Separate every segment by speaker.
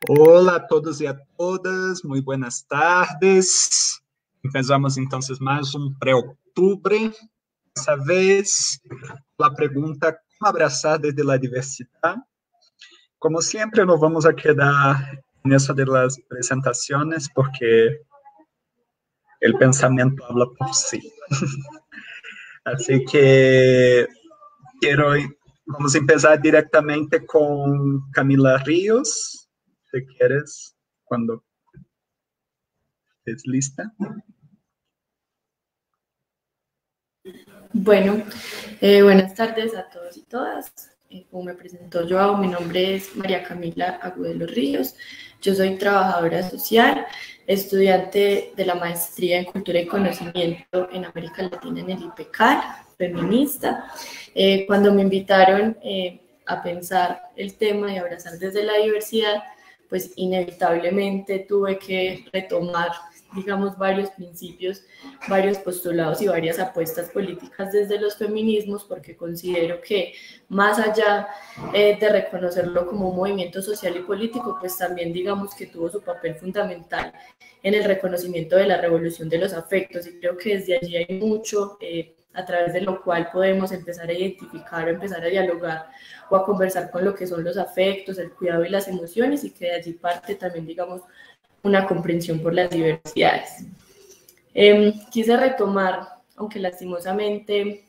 Speaker 1: Olá a todos e a todas, muito buenas tardes. Empezamos entonces mais um pré-outubro. Dessa vez, a pergunta: como abraçar desde a diversidade? Como sempre, não vamos a quedar nessa de las presentaciones porque el pensamento habla por sí. Así que vamos empezar directamente con Camila Ríos, si quieres, cuando estés lista.
Speaker 2: Bueno, buenas tardes a todos y todas. Como me presentó Joao, mi nombre es María Camila Agudelo Ríos. Yo soy trabajadora social, estudiante de la maestría en Cultura y Conocimiento en América Latina en el IPECAL, feminista. Cuando me invitaron a pensar el tema y abrazar desde la diversidad, pues inevitablemente tuve que retomar, digamos, varios principios, varios postulados y varias apuestas políticas desde los feminismos, porque considero que más allá de reconocerlo como un movimiento social y político, pues también digamos que tuvo su papel fundamental en el reconocimiento de la revolución de los afectos, y creo que desde allí hay mucho a través de lo cual podemos empezar a identificar o empezar a dialogar o a conversar con lo que son los afectos, el cuidado y las emociones, y que de allí parte también, digamos, una comprensión por las diversidades. Quise retomar, aunque lastimosamente,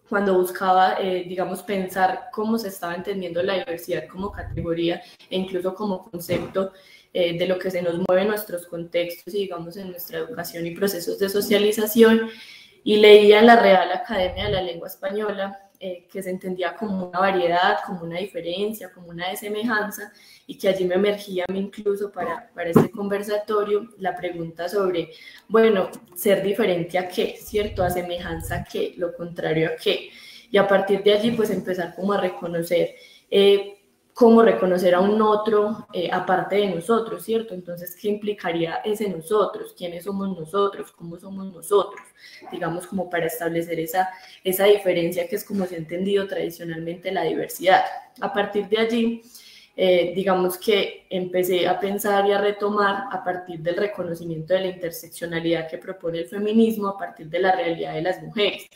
Speaker 2: cuando buscaba, digamos, pensar cómo se estaba entendiendo la diversidad como categoría e incluso como concepto de lo que se nos mueve en nuestros contextos y, digamos, en nuestra educación y procesos de socialización, y leía en la Real Academia de la Lengua Española que se entendía como una variedad, como una diferencia, como una desemejanza, y que allí me emergía a mí incluso para este conversatorio la pregunta sobre, bueno, ser diferente a qué, ¿cierto? A semejanza a qué, lo contrario a qué. Y a partir de allí, pues empezar como a reconocer cómo reconocer a un otro aparte de nosotros, ¿cierto? Entonces, ¿qué implicaría ese nosotros? ¿Quiénes somos nosotros? ¿Cómo somos nosotros? Digamos, como para establecer esa diferencia que es como se ha entendido tradicionalmente la diversidad. A partir de allí, digamos que empecé a pensar y a retomar a partir del reconocimiento de la interseccionalidad que propone el feminismo, a partir de la realidad de las mujeres.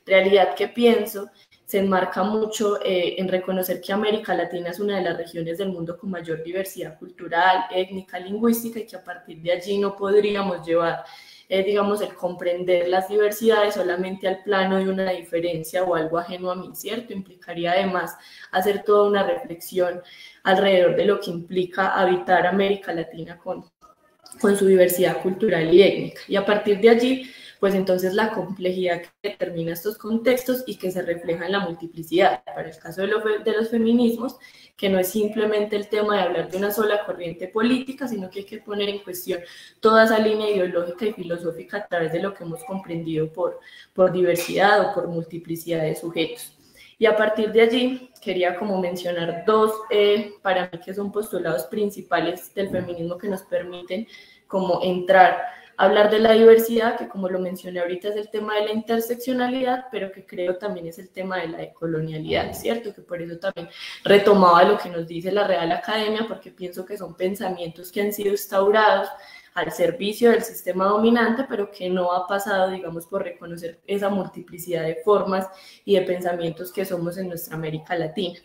Speaker 2: Realidad que pienso se enmarca mucho en reconocer que América Latina es una de las regiones del mundo con mayor diversidad cultural, étnica, lingüística, y que a partir de allí no podríamos llevar, digamos, el comprender las diversidades solamente al plano de una diferencia o algo ajeno a mí, ¿cierto? Implicaría además hacer toda una reflexión alrededor de lo que implica habitar América Latina con su diversidad cultural y étnica. Y a partir de allí, pues entonces la complejidad que determina estos contextos y que se refleja en la multiplicidad. Para el caso de los feminismos, que no es simplemente el tema de hablar de una sola corriente política, sino que hay que poner en cuestión toda esa línea ideológica y filosófica a través de lo que hemos comprendido por diversidad o por multiplicidad de sujetos. Y a partir de allí quería como mencionar dos, para mí, que son postulados principales del feminismo que nos permiten como entrar a hablar de la diversidad, que como lo mencioné ahorita es el tema de la interseccionalidad, pero que creo también es el tema de la decolonialidad, ¿cierto? Que por eso también retomaba lo que nos dice la Real Academia, porque pienso que son pensamientos que han sido instaurados al servicio del sistema dominante, pero que no ha pasado, digamos, por reconocer esa multiplicidad de formas y de pensamientos que somos en nuestra América Latina.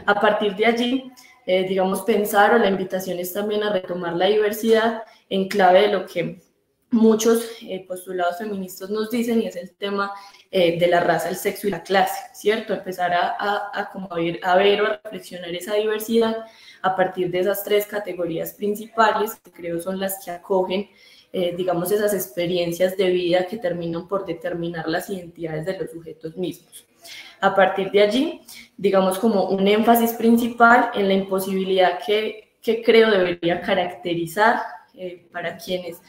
Speaker 2: A partir de allí, digamos, pensar, o la invitación es también a retomar la diversidad en clave de lo que muchos postulados feministas nos dicen, y es el tema de la raza, el sexo y la clase, ¿cierto? Empezar a ver o a reflexionar esa diversidad a partir de esas tres categorías principales, que creo son las que acogen, digamos, esas experiencias de vida que terminan por determinar las identidades de los sujetos mismos. A partir de allí, digamos, como un énfasis principal en la imposibilidad que creo debería caracterizar para quienes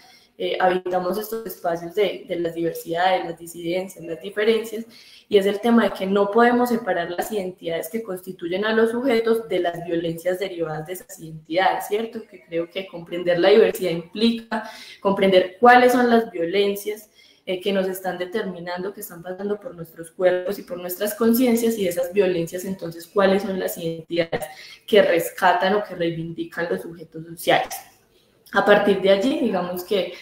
Speaker 2: habitamos estos espacios de las diversidades, las disidencias, las diferencias, y es el tema de que no podemos separar las identidades que constituyen a los sujetos de las violencias derivadas de esas identidades, ¿cierto? Que creo que comprender la diversidad implica comprender cuáles son las violencias que nos están determinando, que están pasando por nuestros cuerpos y por nuestras conciencias, y esas violencias, entonces, cuáles son las identidades que rescatan o que reivindican los sujetos sociales. A partir de allí, digamos que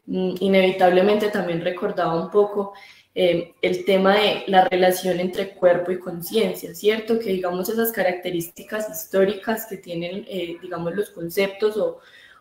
Speaker 2: inevitablemente también recordaba un poco el tema de la relación entre cuerpo y conciencia, ¿cierto? Que digamos esas características históricas que tienen, digamos, los conceptos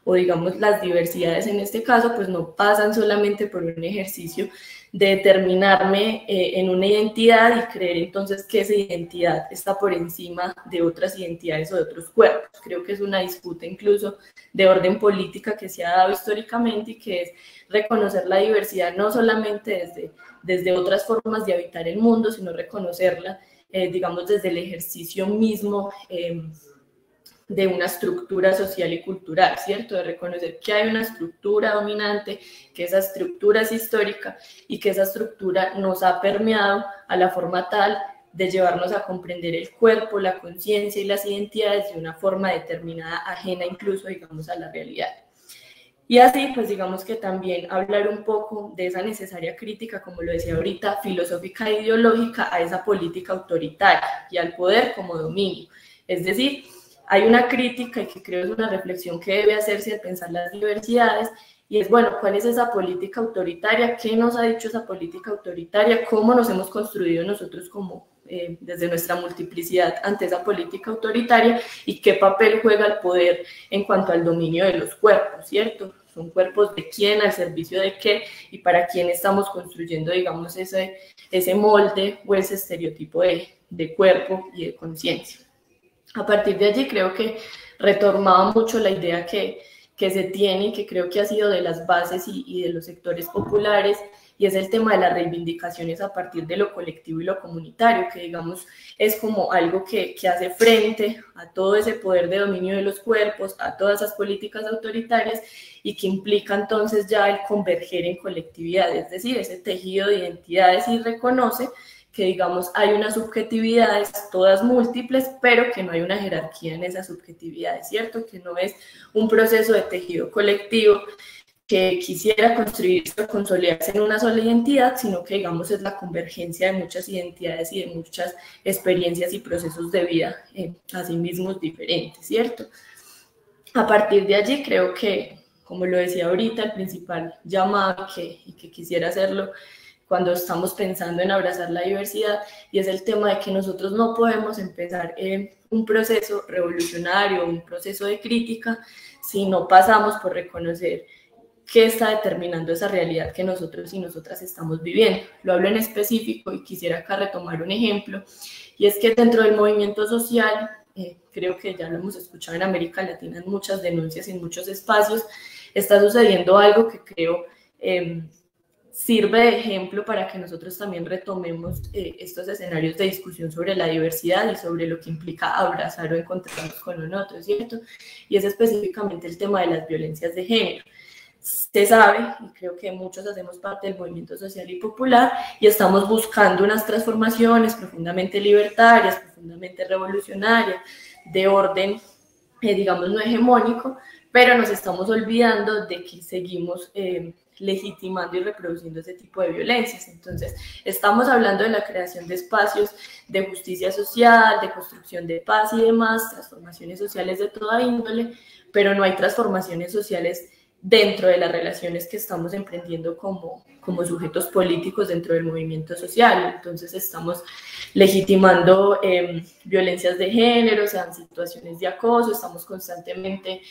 Speaker 2: o digamos las diversidades en este caso, pues no pasan solamente por un ejercicio de determinarme en una identidad y creer entonces que esa identidad está por encima de otras identidades o de otros cuerpos. Creo que es una disputa incluso de orden política que se ha dado históricamente y que es reconocer la diversidad no solamente desde otras formas de habitar el mundo, sino reconocerla, digamos, desde el ejercicio mismo de una estructura social y cultural, ¿cierto? De reconocer que hay una estructura dominante, que esa estructura es histórica y que esa estructura nos ha permeado a la forma tal de llevarnos a comprender el cuerpo, la conciencia y las identidades de una forma determinada, ajena incluso, digamos, a la realidad. Y así, pues digamos que también hablar un poco de esa necesaria crítica, como lo decía ahorita, filosófica e ideológica a esa política autoritaria y al poder como dominio. Es decir, hay una crítica y que creo es una reflexión que debe hacerse al pensar las diversidades, y es, bueno, ¿cuál es esa política autoritaria? ¿Qué nos ha dicho esa política autoritaria? ¿Cómo nos hemos construido nosotros como desde nuestra multiplicidad ante esa política autoritaria? ¿Y qué papel juega el poder en cuanto al dominio de los cuerpos, ¿cierto? ¿Son cuerpos de quién, al servicio de qué y para quién estamos construyendo, digamos, ese molde o ese estereotipo de cuerpo y de conciencia? A partir de allí creo que retomaba mucho la idea que se tiene y que creo que ha sido de las bases y de los sectores populares, y es el tema de las reivindicaciones a partir de lo colectivo y lo comunitario, que digamos es como algo que hace frente a todo ese poder de dominio de los cuerpos, a todas esas políticas autoritarias, y que implica entonces ya el converger en colectividad, es decir, ese tejido de identidades, y reconoce que digamos hay unas subjetividades, todas múltiples, pero que no hay una jerarquía en esas subjetividades, ¿cierto? Que no es un proceso de tejido colectivo que quisiera construirse o consolidarse en una sola identidad, sino que digamos es la convergencia de muchas identidades y de muchas experiencias y procesos de vida a sí mismos diferentes, ¿cierto? A partir de allí creo que, como lo decía ahorita, el principal llamado y que quisiera hacerlo cuando estamos pensando en abrazar la diversidad, y es el tema de que nosotros no podemos empezar un proceso revolucionario, un proceso de crítica, si no pasamos por reconocer qué está determinando esa realidad que nosotros y nosotras estamos viviendo. Lo hablo en específico y quisiera acá retomar un ejemplo, y es que dentro del movimiento social, creo que ya lo hemos escuchado en América Latina en muchas denuncias y en muchos espacios, está sucediendo algo que creo sirve de ejemplo para que nosotros también retomemos estos escenarios de discusión sobre la diversidad y sobre lo que implica abrazar o encontrarnos con un otro, ¿cierto? Y es específicamente el tema de las violencias de género. Se sabe, y creo que muchos hacemos parte del movimiento social y popular, y estamos buscando unas transformaciones profundamente libertarias, profundamente revolucionarias, de orden, digamos, no hegemónico, pero nos estamos olvidando de que seguimos legitimando y reproduciendo ese tipo de violencias. Entonces, estamos hablando de la creación de espacios de justicia social, de construcción de paz y demás, transformaciones sociales de toda índole, pero no hay transformaciones sociales dentro de las relaciones que estamos emprendiendo como sujetos políticos dentro del movimiento social. Entonces estamos legitimando violencias de género, sean situaciones de acoso, estamos constantemente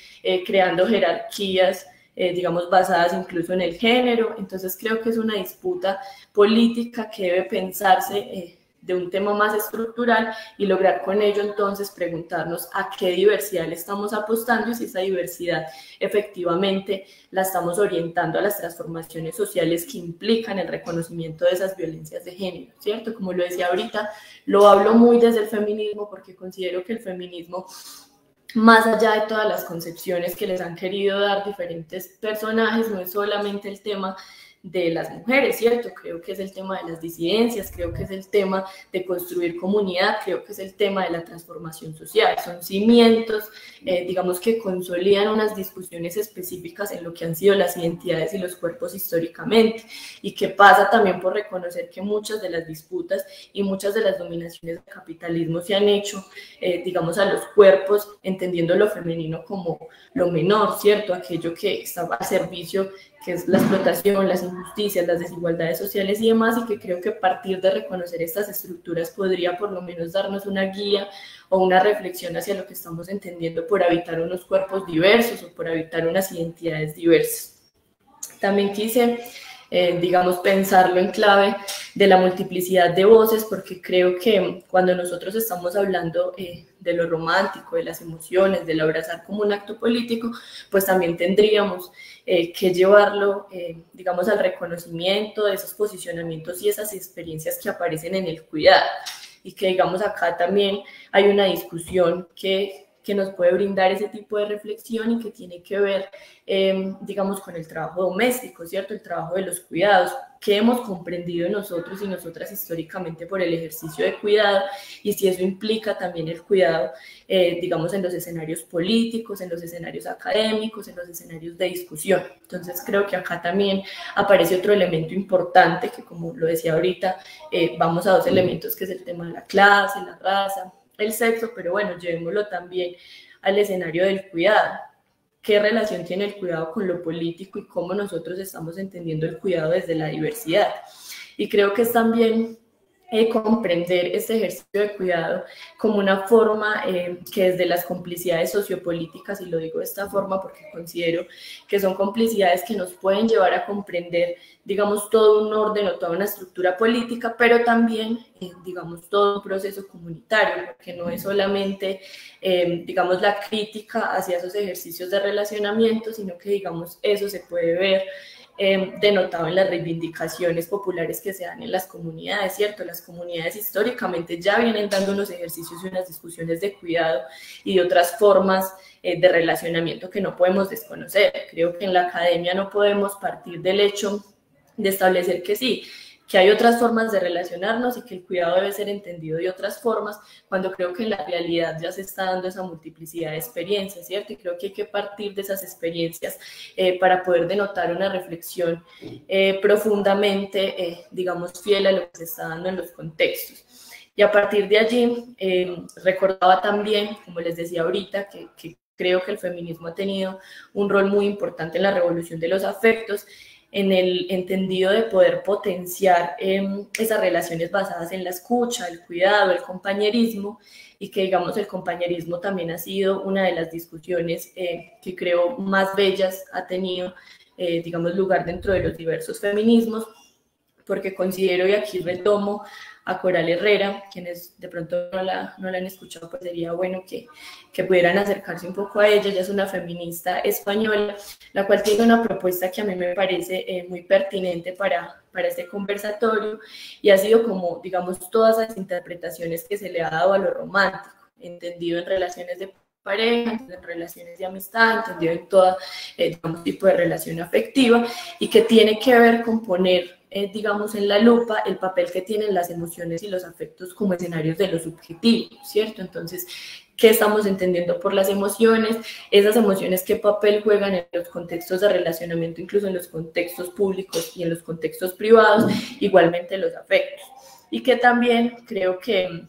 Speaker 2: creando jerarquías, digamos, basadas incluso en el género. Entonces creo que es una disputa política que debe pensarse de un tema más estructural y lograr con ello entonces preguntarnos a qué diversidad le estamos apostando y si esa diversidad efectivamente la estamos orientando a las transformaciones sociales que implican el reconocimiento de esas violencias de género, ¿cierto? Como lo decía ahorita, lo hablo muy desde el feminismo porque considero que el feminismo, más allá de todas las concepciones que les han querido dar diferentes personajes, no es solamente el tema de las mujeres, ¿cierto? Creo que es el tema de las disidencias, creo que es el tema de construir comunidad, creo que es el tema de la transformación social. Son cimientos, digamos, que consolidan unas discusiones específicas en lo que han sido las identidades y los cuerpos históricamente, y que pasa también por reconocer que muchas de las disputas y muchas de las dominaciones del capitalismo se han hecho, digamos, a los cuerpos, entendiendo lo femenino como lo menor, ¿cierto? Aquello que está al servicio, que es la explotación, las injusticias, las desigualdades sociales y demás, y que creo que a partir de reconocer estas estructuras podría por lo menos darnos una guía o una reflexión hacia lo que estamos entendiendo por habitar unos cuerpos diversos o por habitar unas identidades diversas. También quise, digamos, pensarlo en clave de la multiplicidad de voces, porque creo que cuando nosotros estamos hablando de lo romántico, de las emociones, del abrazar como un acto político, pues también tendríamos que llevarlo, digamos, al reconocimiento de esos posicionamientos y esas experiencias que aparecen en el cuidado, y que, digamos, acá también hay una discusión que nos puede brindar ese tipo de reflexión y que tiene que ver, digamos, con el trabajo doméstico, ¿cierto? El trabajo de los cuidados, que hemos comprendido nosotros y nosotras históricamente por el ejercicio de cuidado, y si eso implica también el cuidado, digamos, en los escenarios políticos, en los escenarios académicos, en los escenarios de discusión. Entonces creo que acá también aparece otro elemento importante que, como lo decía ahorita, vamos a dos elementos, que es el tema de la clase, la raza, el sexo, pero bueno, llevémoslo también al escenario del cuidado. ¿Qué relación tiene el cuidado con lo político y cómo nosotros estamos entendiendo el cuidado desde la diversidad? Y creo que es también comprender este ejercicio de cuidado como una forma que desde las complicidades sociopolíticas, y lo digo de esta forma porque considero que son complicidades que nos pueden llevar a comprender, digamos, todo un orden o toda una estructura política, pero también, digamos, todo un proceso comunitario, porque no es solamente, digamos, la crítica hacia esos ejercicios de relacionamiento, sino que, digamos, eso se puede ver denotado en las reivindicaciones populares que se dan en las comunidades, ¿cierto? Las comunidades históricamente ya vienen dando unos ejercicios y unas discusiones de cuidado y de otras formas de relacionamiento que no podemos desconocer. Creo que en la academia no podemos partir del hecho de establecer que sí, que hay otras formas de relacionarnos y que el cuidado debe ser entendido de otras formas, cuando creo que en la realidad ya se está dando esa multiplicidad de experiencias, ¿cierto? Y creo que hay que partir de esas experiencias para poder denotar una reflexión profundamente, digamos, fiel a lo que se está dando en los contextos. Y a partir de allí, recordaba también, como les decía ahorita, que creo que el feminismo ha tenido un rol muy importante en la revolución de los afectos, en el entendido de poder potenciar esas relaciones basadas en la escucha, el cuidado, el compañerismo, y que, digamos, el compañerismo también ha sido una de las discusiones que creo más bellas ha tenido, digamos, lugar dentro de los diversos feminismos, porque considero, y aquí retomo a Coral Herrera, quienes de pronto no la han escuchado, pues sería bueno que pudieran acercarse un poco a ella. Ella es una feminista española, la cual tiene una propuesta que a mí me parece muy pertinente para este conversatorio, y ha sido como, digamos, todas las interpretaciones que se le ha dado a lo romántico, entendido en relaciones de pareja, en relaciones de amistad, entendido en todo, digamos, tipo de relación afectiva, y que tiene que ver con poner, digamos, en la lupa el papel que tienen las emociones y los afectos como escenarios de lo subjetivo, ¿cierto? Entonces, ¿qué estamos entendiendo por las emociones? Esas emociones, ¿qué papel juegan en los contextos de relacionamiento, incluso en los contextos públicos y en los contextos privados? Igualmente los afectos. Y que también creo que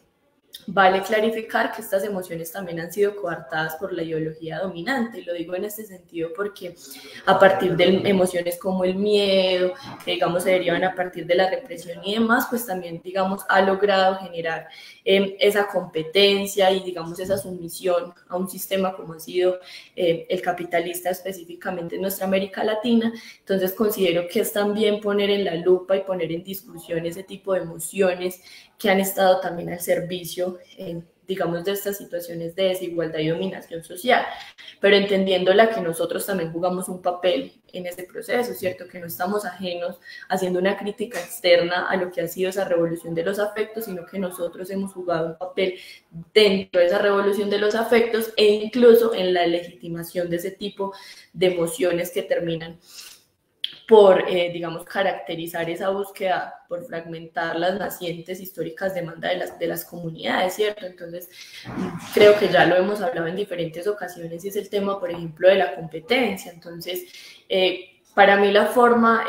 Speaker 2: vale clarificar que estas emociones también han sido coartadas por la ideología dominante. Lo digo en este sentido porque a partir de emociones como el miedo, que, digamos, se derivan a partir de la represión y demás, pues también, digamos, ha logrado generar esa competencia y, digamos, esa sumisión a un sistema como ha sido el capitalista, específicamente en nuestra América Latina. Entonces considero que es también poner en la lupa y poner en discusión ese tipo de emociones que han estado también al servicio, digamos, de estas situaciones de desigualdad y dominación social, pero entendiéndola que nosotros también jugamos un papel en ese proceso, ¿cierto? Que no estamos ajenos haciendo una crítica externa a lo que ha sido esa revolución de los afectos, sino que nosotros hemos jugado un papel dentro de esa revolución de los afectos e incluso en la legitimación de ese tipo de emociones que terminan por, digamos, caracterizar esa búsqueda, por fragmentar las nacientes históricas demandas de las comunidades, ¿cierto? Entonces, creo que ya lo hemos hablado en diferentes ocasiones y es el tema, por ejemplo, de la competencia. Entonces, para mí la forma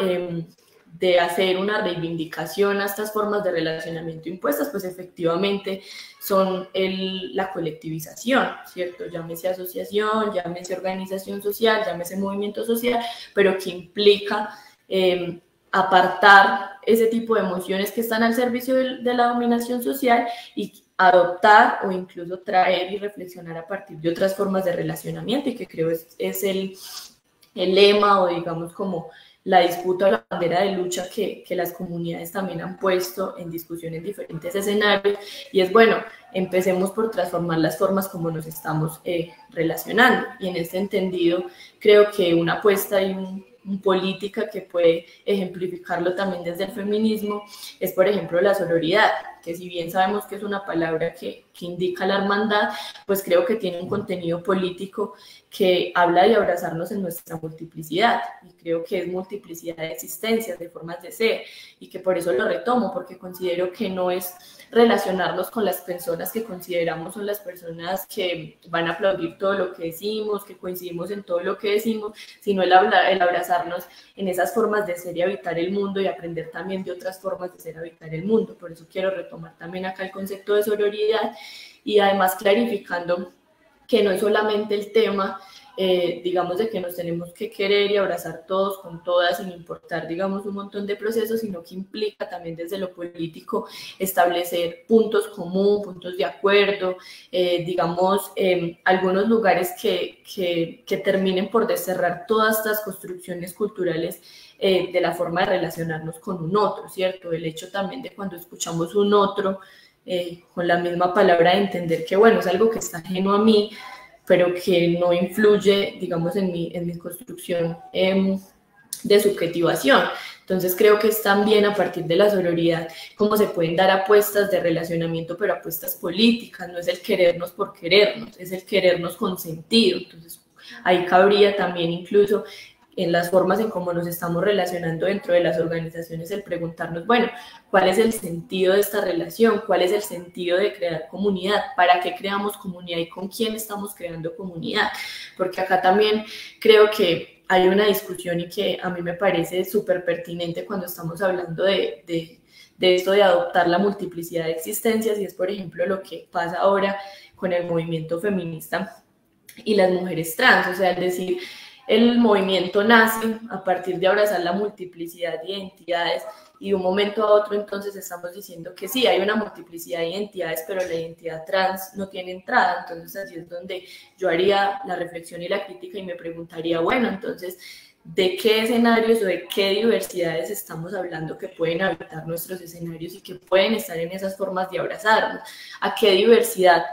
Speaker 2: de hacer una reivindicación a estas formas de relacionamiento impuestas, pues efectivamente son la colectivización, ¿cierto? Llámese asociación, llámese organización social, llámese movimiento social, pero que implica apartar ese tipo de emociones que están al servicio de la dominación social y adoptar o incluso traer y reflexionar a partir de otras formas de relacionamiento, y que creo es el lema, o digamos como la disputa o la bandera de lucha que las comunidades también han puesto en discusión en diferentes escenarios, y es, bueno, empecemos por transformar las formas como nos estamos relacionando. Y en este entendido, creo que una apuesta y una política que puede ejemplificarlo también desde el feminismo es, por ejemplo, la sororidad, que si bien sabemos que es una palabra que indica la hermandad, pues creo que tiene un contenido político que habla de abrazarnos en nuestra multiplicidad, y creo que es multiplicidad de existencias, de formas de ser, y que por eso lo retomo, porque considero que no es relacionarnos con las personas que consideramos son las personas que van a aplaudir todo lo que decimos, que coincidimos en todo lo que decimos, sino el abrazarnos en esas formas de ser y habitar el mundo, y aprender también de otras formas de ser y habitar el mundo. Por eso quiero retomar también acá el concepto de sororidad, y además clarificando que no es solamente el tema, digamos, de que nos tenemos que querer y abrazar todos con todas, sin importar, digamos, un montón de procesos, sino que implica también desde lo político establecer puntos comunes, puntos de acuerdo, digamos, algunos lugares que terminen por desterrar todas estas construcciones culturales de la forma de relacionarnos con un otro, ¿cierto? El hecho también de cuando escuchamos un otro, con la misma palabra, de entender que, bueno, es algo que está ajeno a mí, pero que no influye, digamos, en mi construcción de subjetivación. Entonces creo que es también a partir de la sororidad cómo se pueden dar apuestas de relacionamiento, pero apuestas políticas. No es el querernos por querernos, es el querernos con sentido. Entonces ahí cabría también incluso en las formas en cómo nos estamos relacionando dentro de las organizaciones, el preguntarnos, bueno, ¿cuál es el sentido de esta relación? ¿Cuál es el sentido de crear comunidad? ¿Para qué creamos comunidad y con quién estamos creando comunidad? Porque acá también creo que hay una discusión, y que a mí me parece súper pertinente cuando estamos hablando de esto de adoptar la multiplicidad de existencias, y es, por ejemplo, lo que pasa ahora con el movimiento feminista y las mujeres trans. O sea, es decir, el movimiento nace a partir de abrazar la multiplicidad de identidades, y de un momento a otro entonces estamos diciendo que sí, hay una multiplicidad de identidades, pero la identidad trans no tiene entrada. Entonces así es donde yo haría la reflexión y la crítica, y me preguntaría, bueno, entonces, ¿de qué escenarios o de qué diversidades estamos hablando que pueden habitar nuestros escenarios y que pueden estar en esas formas de abrazarnos? ¿A qué diversidad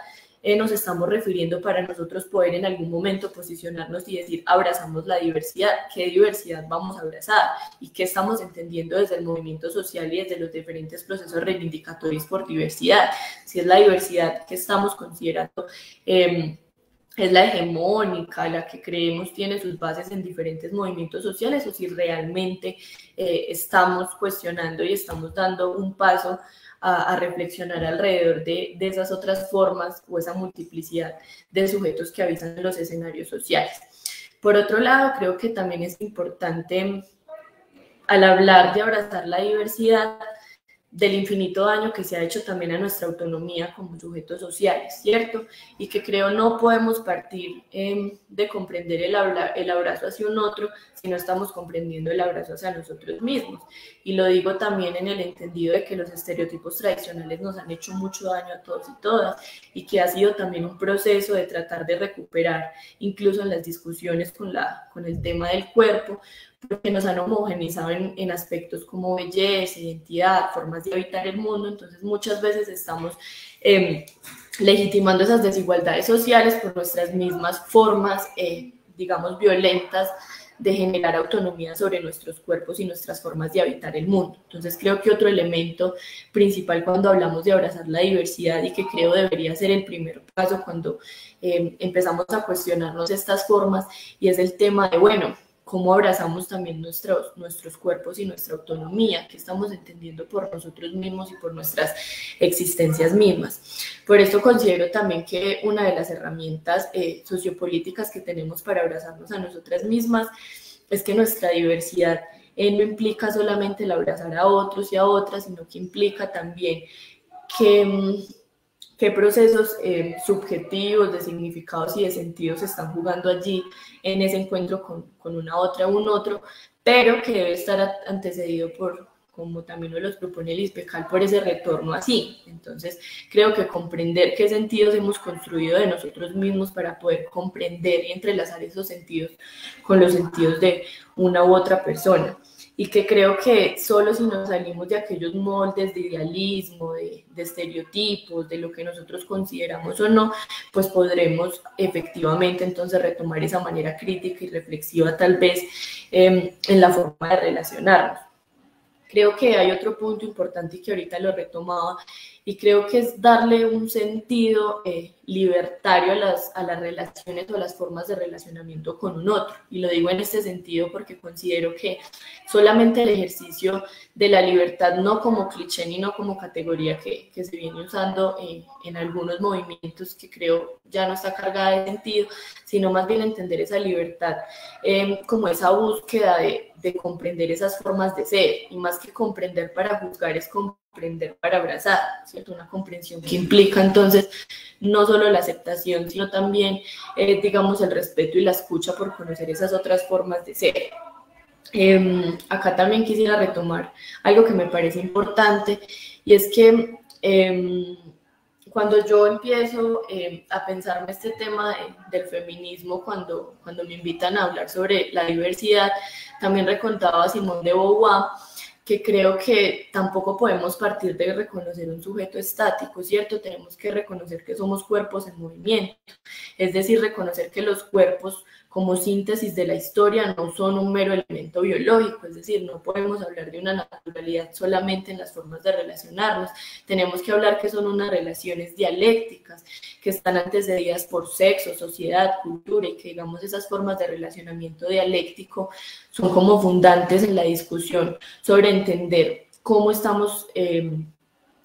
Speaker 2: nos estamos refiriendo para nosotros poder en algún momento posicionarnos y decir, abrazamos la diversidad? ¿Qué diversidad vamos a abrazar? ¿Y qué estamos entendiendo desde el movimiento social y desde los diferentes procesos reivindicatorios por diversidad? Si es la diversidad que estamos considerando es la hegemónica, la que creemos tiene sus bases en diferentes movimientos sociales, o si realmente estamos cuestionando y estamos dando un paso a reflexionar alrededor de esas otras formas o esa multiplicidad de sujetos que habitan en los escenarios sociales. Por otro lado, creo que también es importante, al hablar de abrazar la diversidad, del infinito daño que se ha hecho también a nuestra autonomía como sujetos sociales, ¿cierto? Y que creo no podemos partir de comprender el abrazo hacia un otro si no estamos comprendiendo el abrazo hacia nosotros mismos. Y lo digo también en el entendido de que los estereotipos tradicionales nos han hecho mucho daño a todos y todas, y que ha sido también un proceso de tratar de recuperar, incluso en las discusiones con el tema del cuerpo, porque nos han homogenizado en aspectos como belleza, identidad, formas de habitar el mundo. Entonces muchas veces estamos legitimando esas desigualdades sociales por nuestras mismas formas, digamos, violentas de generar autonomía sobre nuestros cuerpos y nuestras formas de habitar el mundo. Entonces creo que otro elemento principal cuando hablamos de abrazar la diversidad, y que creo debería ser el primer paso cuando empezamos a cuestionarnos estas formas, y es el tema de, bueno, cómo abrazamos también nuestros cuerpos y nuestra autonomía, que estamos entendiendo por nosotros mismos y por nuestras existencias mismas. Por esto considero también que una de las herramientas sociopolíticas que tenemos para abrazarnos a nosotras mismas es que nuestra diversidad no implica solamente el abrazar a otros y a otras, sino que implica también qué procesos subjetivos de significados y de sentidos se están jugando allí en ese encuentro con una otra o un otro, pero que debe estar antecedido por, como también nos los propone el ISPECAL, por ese retorno así. Entonces, creo que comprender qué sentidos hemos construido de nosotros mismos para poder comprender y entrelazar esos sentidos con los sentidos de una u otra persona. Y que creo que solo si nos salimos de aquellos moldes de idealismo, de estereotipos, de lo que nosotros consideramos o no, pues podremos efectivamente entonces retomar esa manera crítica y reflexiva tal vez en la forma de relacionarnos. Creo que hay otro punto importante y que ahorita lo retomaba, y creo que es darle un sentido libertario a las relaciones o a las formas de relacionamiento con un otro. Y lo digo en este sentido porque considero que solamente el ejercicio de la libertad, no como cliché ni no como categoría que se viene usando en algunos movimientos, que creo ya no está cargada de sentido, sino más bien entender esa libertad como esa búsqueda de comprender esas formas de ser, y más que comprender para juzgar, es comprender para abrazar, ¿cierto? Una comprensión que implica entonces no solo la aceptación, sino también, digamos, el respeto y la escucha por conocer esas otras formas de ser. Acá también quisiera retomar algo que me parece importante, y es que cuando yo empiezo a pensarme este tema del feminismo, cuando me invitan a hablar sobre la diversidad, también recontaba a Simone de Beauvoir que creo que tampoco podemos partir de reconocer un sujeto estático, ¿cierto? Tenemos que reconocer que somos cuerpos en movimiento, es decir, reconocer que los cuerpos como síntesis de la historia no son un mero elemento biológico, es decir, no podemos hablar de una naturalidad solamente en las formas de relacionarnos, tenemos que hablar que son unas relaciones dialécticas, que están antecedidas por sexo, sociedad, cultura, y que digamos esas formas de relacionamiento dialéctico son como fundantes en la discusión sobre entender cómo estamos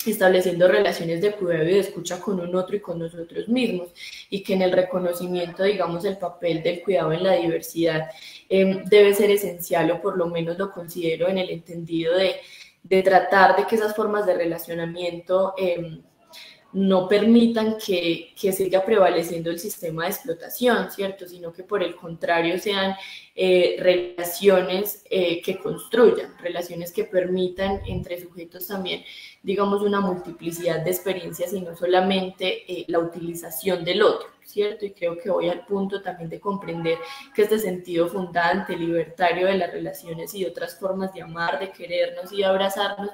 Speaker 2: estableciendo relaciones de cuidado y de escucha con un otro y con nosotros mismos, y que en el reconocimiento, digamos, el papel del cuidado en la diversidad debe ser esencial, o por lo menos lo considero en el entendido de tratar de que esas formas de relacionamiento no permitan que siga prevaleciendo el sistema de explotación, ¿cierto? Sino que por el contrario sean relaciones que construyan, relaciones que permitan entre sujetos también, digamos, una multiplicidad de experiencias y no solamente la utilización del otro, ¿cierto? Y creo que voy al punto también de comprender que este sentido fundante, libertario de las relaciones y de otras formas de amar, de querernos y de abrazarnos,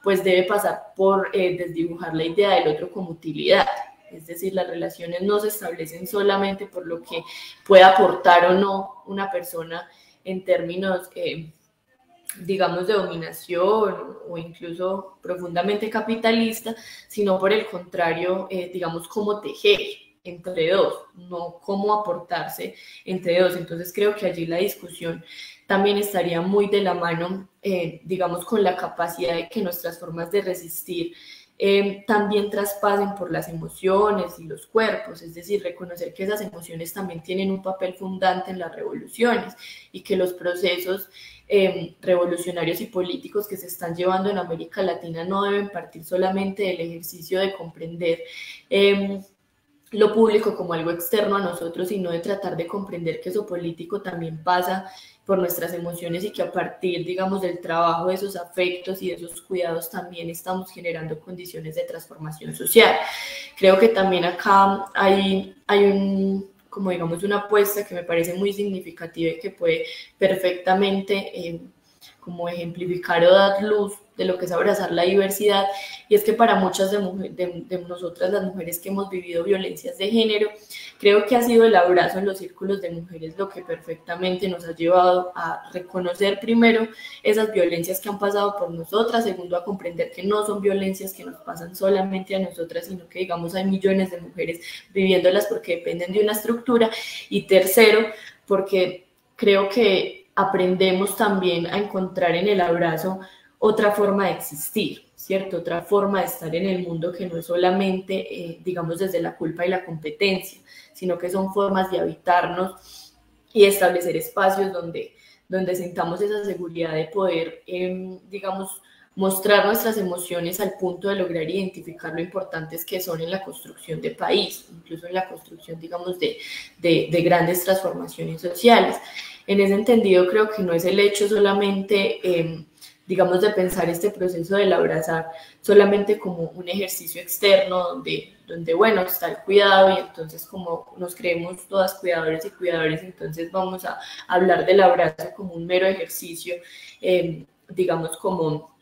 Speaker 2: pues debe pasar por desdibujar la idea del otro como utilidad. Es decir, las relaciones no se establecen solamente por lo que pueda aportar o no una persona en términos, digamos, de dominación o incluso profundamente capitalista, sino por el contrario, digamos, cómo tejer entre dos, no cómo aportarse entre dos. Entonces creo que allí la discusión también estaría muy de la mano, digamos, con la capacidad de que nuestras formas de resistir también traspasen por las emociones y los cuerpos, es decir, reconocer que esas emociones también tienen un papel fundante en las revoluciones, y que los procesos revolucionarios y políticos que se están llevando en América Latina no deben partir solamente del ejercicio de comprender lo público como algo externo a nosotros, sino de tratar de comprender que eso político también pasa por nuestras emociones, y que a partir, digamos, del trabajo de esos afectos y de esos cuidados también estamos generando condiciones de transformación social. Creo que también acá hay como digamos una apuesta que me parece muy significativa y que puede perfectamente como ejemplificar o dar luz de lo que es abrazar la diversidad, y es que para muchas de nosotras las mujeres que hemos vivido violencias de género, creo que ha sido el abrazo en los círculos de mujeres lo que perfectamente nos ha llevado a reconocer primero esas violencias que han pasado por nosotras, segundo a comprender que no son violencias que nos pasan solamente a nosotras, sino que digamos hay millones de mujeres viviéndolas porque dependen de una estructura, y tercero, porque creo que aprendemos también a encontrar en el abrazo otra forma de existir, ¿cierto? Otra forma de estar en el mundo que no es solamente, digamos, desde la culpa y la competencia, sino que son formas de habitarnos y establecer espacios donde sintamos esa seguridad de poder, digamos, mostrar nuestras emociones al punto de lograr identificar lo importantes que son en la construcción de país, incluso en la construcción, digamos, de grandes transformaciones sociales. En ese entendido, creo que no es el hecho solamente, digamos, de pensar este proceso del abrazar solamente como un ejercicio externo donde, bueno, está el cuidado y entonces como nos creemos todas cuidadores y cuidadores, entonces vamos a hablar del abrazo como un mero ejercicio, digamos, como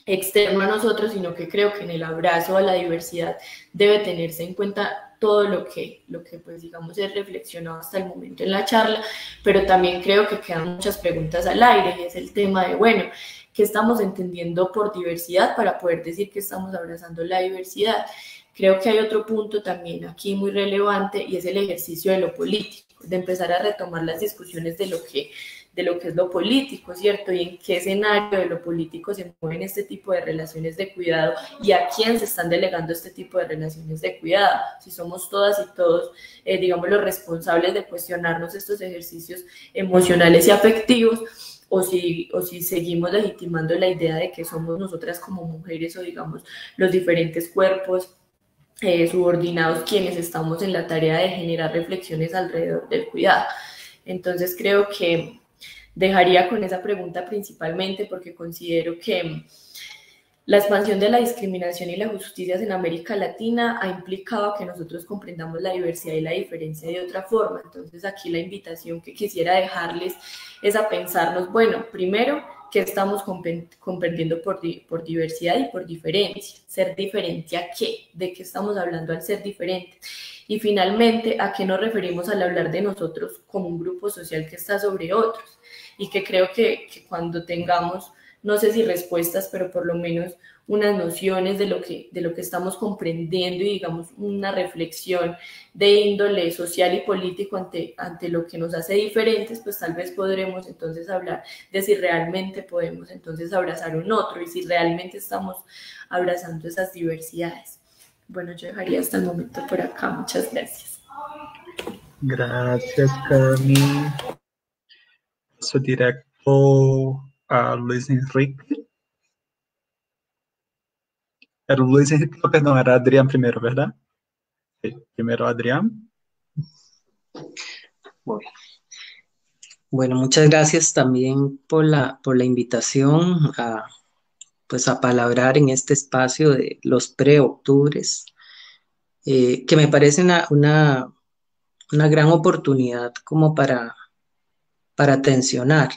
Speaker 2: externo a nosotros, sino que creo que en el abrazo a la diversidad debe tenerse en cuenta todo lo que pues digamos es reflexionado hasta el momento en la charla, pero también creo que quedan muchas preguntas al aire y es el tema de, bueno, ¿qué estamos entendiendo por diversidad para poder decir que estamos abrazando la diversidad? Creo que hay otro punto también aquí muy relevante y es el ejercicio de lo político, de empezar a retomar las discusiones de lo que es lo político, ¿cierto? Y en qué escenario de lo político se mueven este tipo de relaciones de cuidado y a quién se están delegando este tipo de relaciones de cuidado. Si somos todas y todos, digamos, los responsables de cuestionarnos estos ejercicios emocionales y afectivos, o si seguimos legitimando la idea de que somos nosotras como mujeres o, digamos, los diferentes cuerpos subordinados quienes estamos en la tarea de generar reflexiones alrededor del cuidado. Entonces creo que dejaría con esa pregunta principalmente porque considero que la expansión de la discriminación y las justicias en América Latina ha implicado que nosotros comprendamos la diversidad y la diferencia de otra forma. Entonces aquí la invitación que quisiera dejarles es a pensarnos, bueno, primero, ¿qué estamos comprendiendo por diversidad y por diferencia? ¿Ser diferente a qué? ¿De qué estamos hablando al ser diferente? Y finalmente, ¿a qué nos referimos al hablar de nosotros como un grupo social que está sobre otros? Y que creo que cuando tengamos, no sé si respuestas, pero por lo menos unas nociones de lo que estamos comprendiendo y digamos una reflexión de índole social y político ante lo que nos hace diferentes, pues tal vez podremos entonces hablar de si realmente podemos entonces abrazar un otro y si realmente estamos abrazando esas diversidades. Bueno, yo dejaría hasta el momento por acá. Muchas gracias.
Speaker 1: Gracias, Cami. Paso directo a Luis Enrique. Era Luis Enrique, perdón, era Adrián primero, ¿verdad? Sí, primero Adrián.
Speaker 3: Bueno, muchas gracias también por la invitación a, pues, a palabrar en este espacio de los pre-octubres, que me parece una gran oportunidad como para tensionar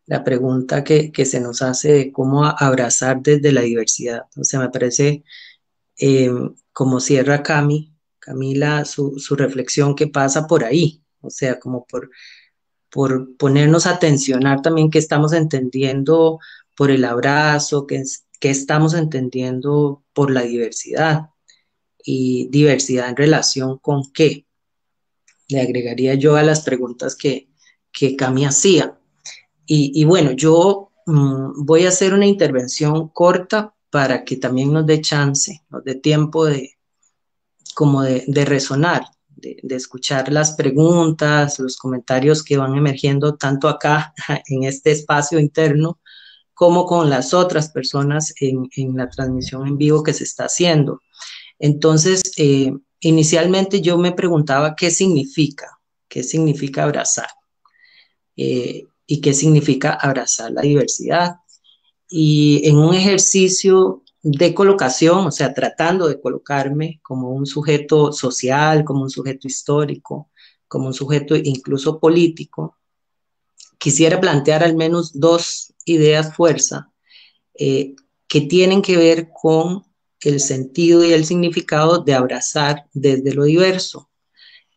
Speaker 3: la pregunta que se nos hace de cómo abrazar desde la diversidad. O sea, me parece, como cierra Camila, su reflexión que pasa por ahí, o sea, como por ponernos a tensionar también qué estamos entendiendo por el abrazo, qué estamos entendiendo por la diversidad y diversidad en relación con qué. Le agregaría yo a las preguntas que Cami hacía. Y bueno, yo voy a hacer una intervención corta para que también nos dé chance, nos dé tiempo de resonar, de escuchar las preguntas, los comentarios que van emergiendo tanto acá en este espacio interno como con las otras personas en la transmisión en vivo que se está haciendo. Entonces, inicialmente yo me preguntaba qué significa abrazar y qué significa abrazar la diversidad. Y en un ejercicio de colocación, o sea, tratando de colocarme como un sujeto social, como un sujeto histórico, como un sujeto incluso político, quisiera plantear al menos dos ideas fuerza que tienen que ver con el sentido y el significado de abrazar desde lo diverso.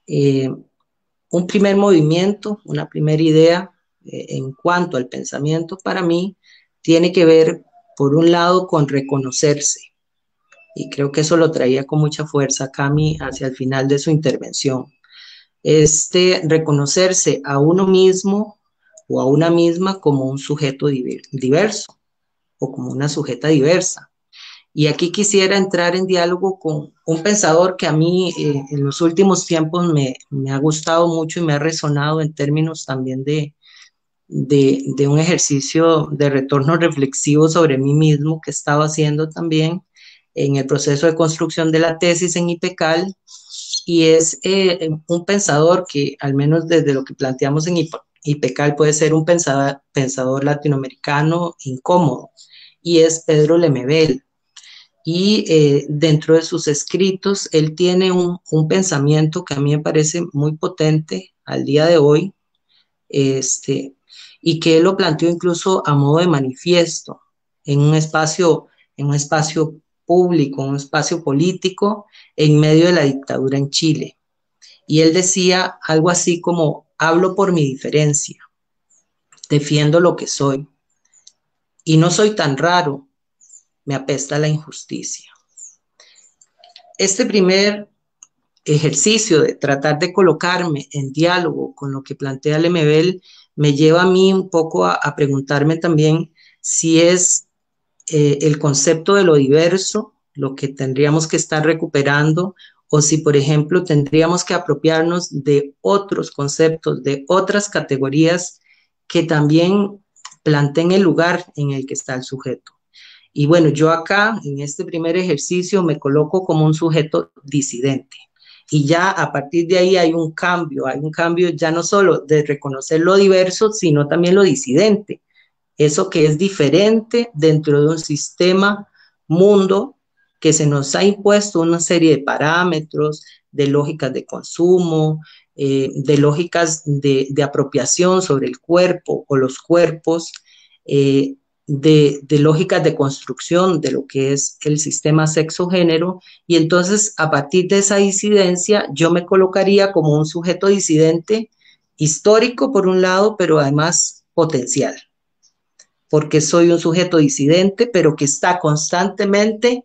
Speaker 3: Un primer movimiento, una primera idea en cuanto al pensamiento para mí tiene que ver, por un lado, con reconocerse. Y creo que eso lo traía con mucha fuerza Cami hacia el final de su intervención. Reconocerse a uno mismo o a una misma como un sujeto diverso o como una sujeta diversa. Y aquí quisiera entrar en diálogo con un pensador que a mí en los últimos tiempos me ha gustado mucho y me ha resonado en términos también de un ejercicio de retorno reflexivo sobre mí mismo que estaba haciendo también en el proceso de construcción de la tesis en IPECAL, y es un pensador que, al menos desde lo que planteamos en IPECAL, puede ser un pensador latinoamericano incómodo, y es Pedro Lemebel. Y dentro de sus escritos, él tiene un pensamiento que a mí me parece muy potente al día de hoy, y que él lo planteó incluso a modo de manifiesto en un espacio público, en un espacio político, en medio de la dictadura en Chile. Y él decía algo así como: hablo por mi diferencia, defiendo lo que soy, y no soy tan raro, me apesta la injusticia. Este primer ejercicio de tratar de colocarme en diálogo con lo que plantea Lemebel me lleva a mí un poco a preguntarme también si es el concepto de lo diverso lo que tendríamos que estar recuperando, o si, por ejemplo, tendríamos que apropiarnos de otros conceptos, de otras categorías que también planteen el lugar en el que está el sujeto. Y bueno, yo acá, en este primer ejercicio, me coloco como un sujeto disidente. Y ya a partir de ahí hay un cambio ya no solo de reconocer lo diverso, sino también lo disidente, eso que es diferente dentro de un sistema mundo que se nos ha impuesto una serie de parámetros, de lógicas de consumo, de lógicas de apropiación sobre el cuerpo o los cuerpos, de lógicas de construcción de lo que es el sistema sexo-género. Y entonces, a partir de esa disidencia, yo me colocaría como un sujeto disidente histórico, por un lado, pero además potencial, porque soy un sujeto disidente, pero que está constantemente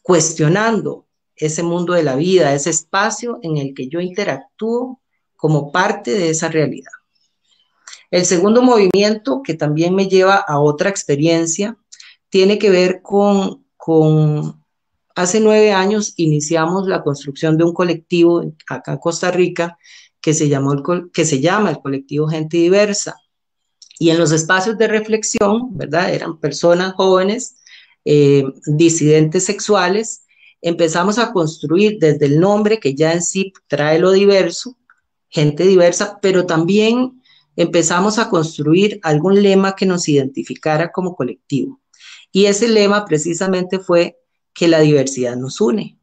Speaker 3: cuestionando ese mundo de la vida, ese espacio en el que yo interactúo como parte de esa realidad. El segundo movimiento, que también me lleva a otra experiencia, tiene que ver con hace 9 años iniciamos la construcción de un colectivo acá en Costa Rica que se llama el Colectivo Gente Diversa. Y en los espacios de reflexión, ¿verdad? Eran personas jóvenes, disidentes sexuales. Empezamos a construir desde el nombre, que ya en sí trae lo diverso, gente diversa, pero también empezamos a construir algún lema que nos identificara como colectivo. Y ese lema precisamente fue que la diversidad nos une.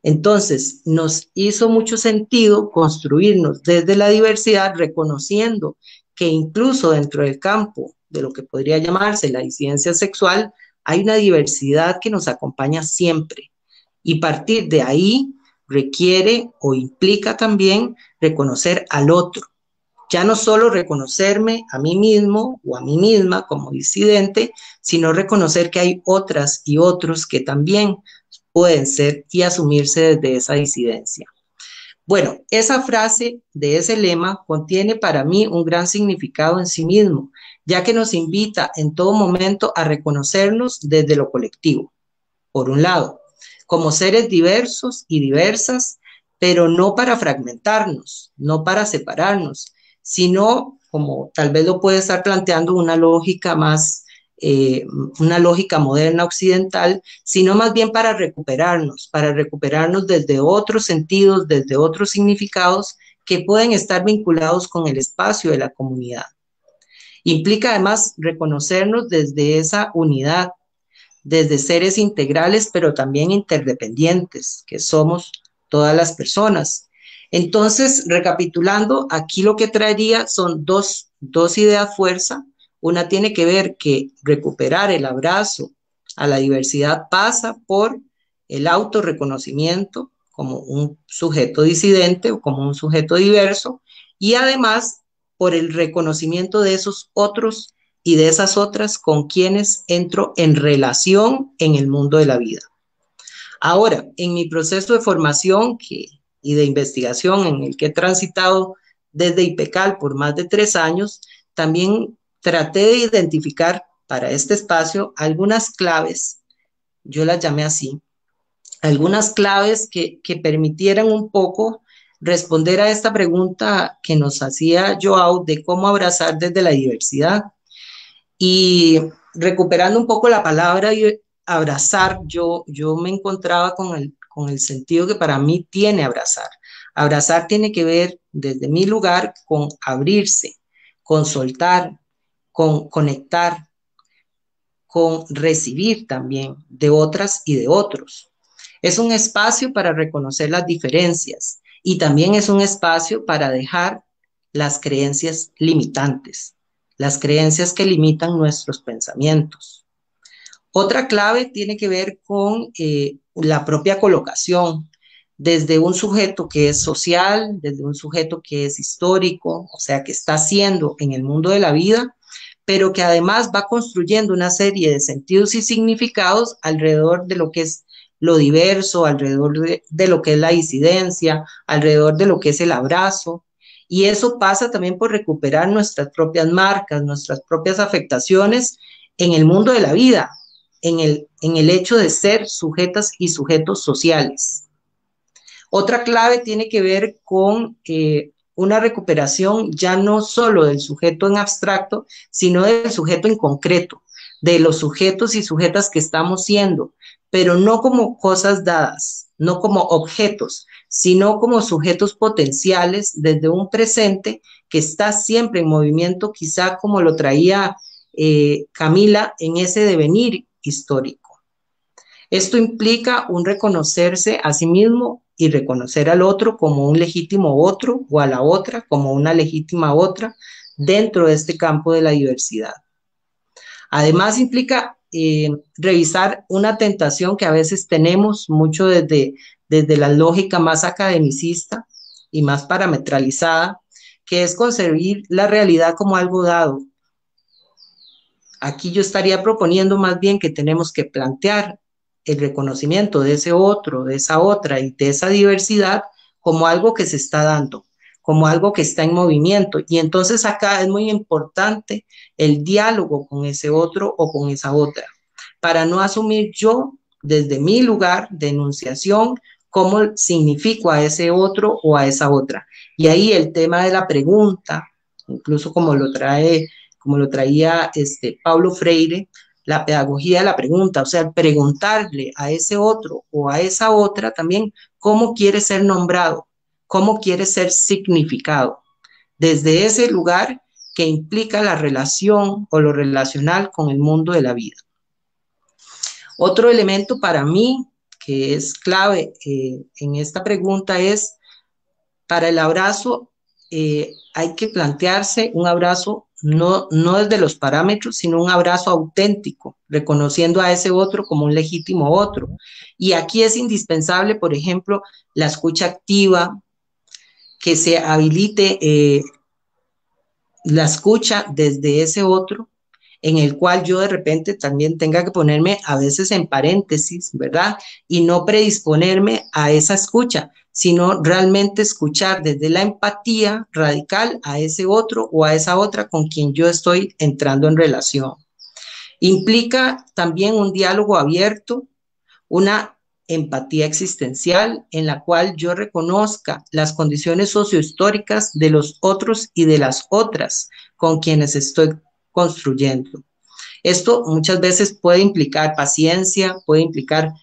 Speaker 3: Entonces, nos hizo mucho sentido construirnos desde la diversidad, reconociendo que incluso dentro del campo de lo que podría llamarse la disidencia sexual, hay una diversidad que nos acompaña siempre. Y partir de ahí requiere o implica también reconocer al otro. Ya no solo reconocerme a mí mismo o a mí misma como disidente, sino reconocer que hay otras y otros que también pueden ser y asumirse desde esa disidencia. Bueno, esa frase de ese lema contiene para mí un gran significado en sí mismo, ya que nos invita en todo momento a reconocernos desde lo colectivo. Por un lado, como seres diversos y diversas, pero no para fragmentarnos, no para separarnos, sino, como tal vez lo puede estar planteando una lógica moderna occidental, sino más bien para recuperarnos desde otros sentidos, desde otros significados que pueden estar vinculados con el espacio de la comunidad. Implica además reconocernos desde esa unidad, desde seres integrales, pero también interdependientes, que somos todas las personas. Entonces, recapitulando, aquí lo que traería son dos ideas fuerza. Una tiene que ver que recuperar el abrazo a la diversidad pasa por el autorreconocimiento como un sujeto disidente o como un sujeto diverso, y además por el reconocimiento de esos otros y de esas otras con quienes entro en relación en el mundo de la vida. Ahora, en mi proceso de formación y de investigación en el que he transitado desde IPECAL por más de 3 años, también traté de identificar para este espacio algunas claves, yo las llamé así, algunas claves que permitieran un poco responder a esta pregunta que nos hacía Joao de cómo abrazar desde la diversidad. Y recuperando un poco la palabra abrazar, yo me encontraba con el sentido que para mí tiene abrazar. Abrazar tiene que ver desde mi lugar con abrirse, con soltar, con conectar, con recibir también de otras y de otros. Es un espacio para reconocer las diferencias y también es un espacio para dejar las creencias limitantes, las creencias que limitan nuestros pensamientos. Otra clave tiene que ver con la propia colocación, desde un sujeto que es social, desde un sujeto que es histórico, o sea, que está siendo en el mundo de la vida, pero que además va construyendo una serie de sentidos y significados alrededor de lo que es lo diverso, alrededor de lo que es la disidencia, alrededor de lo que es el abrazo. Y eso pasa también por recuperar nuestras propias marcas, nuestras propias afectaciones en el mundo de la vida, en el hecho de ser sujetas y sujetos sociales. Otra clave tiene que ver con una recuperación ya no solo del sujeto en abstracto, sino del sujeto en concreto, de los sujetos y sujetas que estamos siendo, pero no como cosas dadas, no como objetos, sino como sujetos potenciales desde un presente que está siempre en movimiento, quizá como lo traía Camila en ese devenir histórico. Esto implica un reconocerse a sí mismo y reconocer al otro como un legítimo otro o a la otra como una legítima otra dentro de este campo de la diversidad. Además implica revisar una tentación que a veces tenemos mucho desde la lógica más academicista y más parametralizada, que es concebir la realidad como algo dado. Aquí yo estaría proponiendo más bien que tenemos que plantear el reconocimiento de ese otro, de esa otra y de esa diversidad como algo que se está dando, como algo que está en movimiento. Y entonces acá es muy importante el diálogo con ese otro o con esa otra, para no asumir yo desde mi lugar de enunciación cómo significo a ese otro o a esa otra. Y ahí el tema de la pregunta, incluso como lo traía Paulo Freire, la pedagogía de la pregunta, o sea, preguntarle a ese otro o a esa otra también cómo quiere ser nombrado, cómo quiere ser significado, desde ese lugar que implica la relación o lo relacional con el mundo de la vida. Otro elemento para mí que es clave en esta pregunta es, para el abrazo hay que plantearse un abrazo no desde los parámetros, sino un abrazo auténtico, reconociendo a ese otro como un legítimo otro. Y aquí es indispensable, por ejemplo, la escucha activa, que se habilite la escucha desde ese otro, en el cual yo de repente también tenga que ponerme a veces en paréntesis, ¿verdad? Y no predisponerme a esa escucha, sino realmente escuchar desde la empatía radical a ese otro o a esa otra con quien yo estoy entrando en relación. Implica también un diálogo abierto, una empatía existencial en la cual yo reconozca las condiciones sociohistóricas de los otros y de las otras con quienes estoy construyendo. Esto muchas veces puede implicar paciencia, puede implicar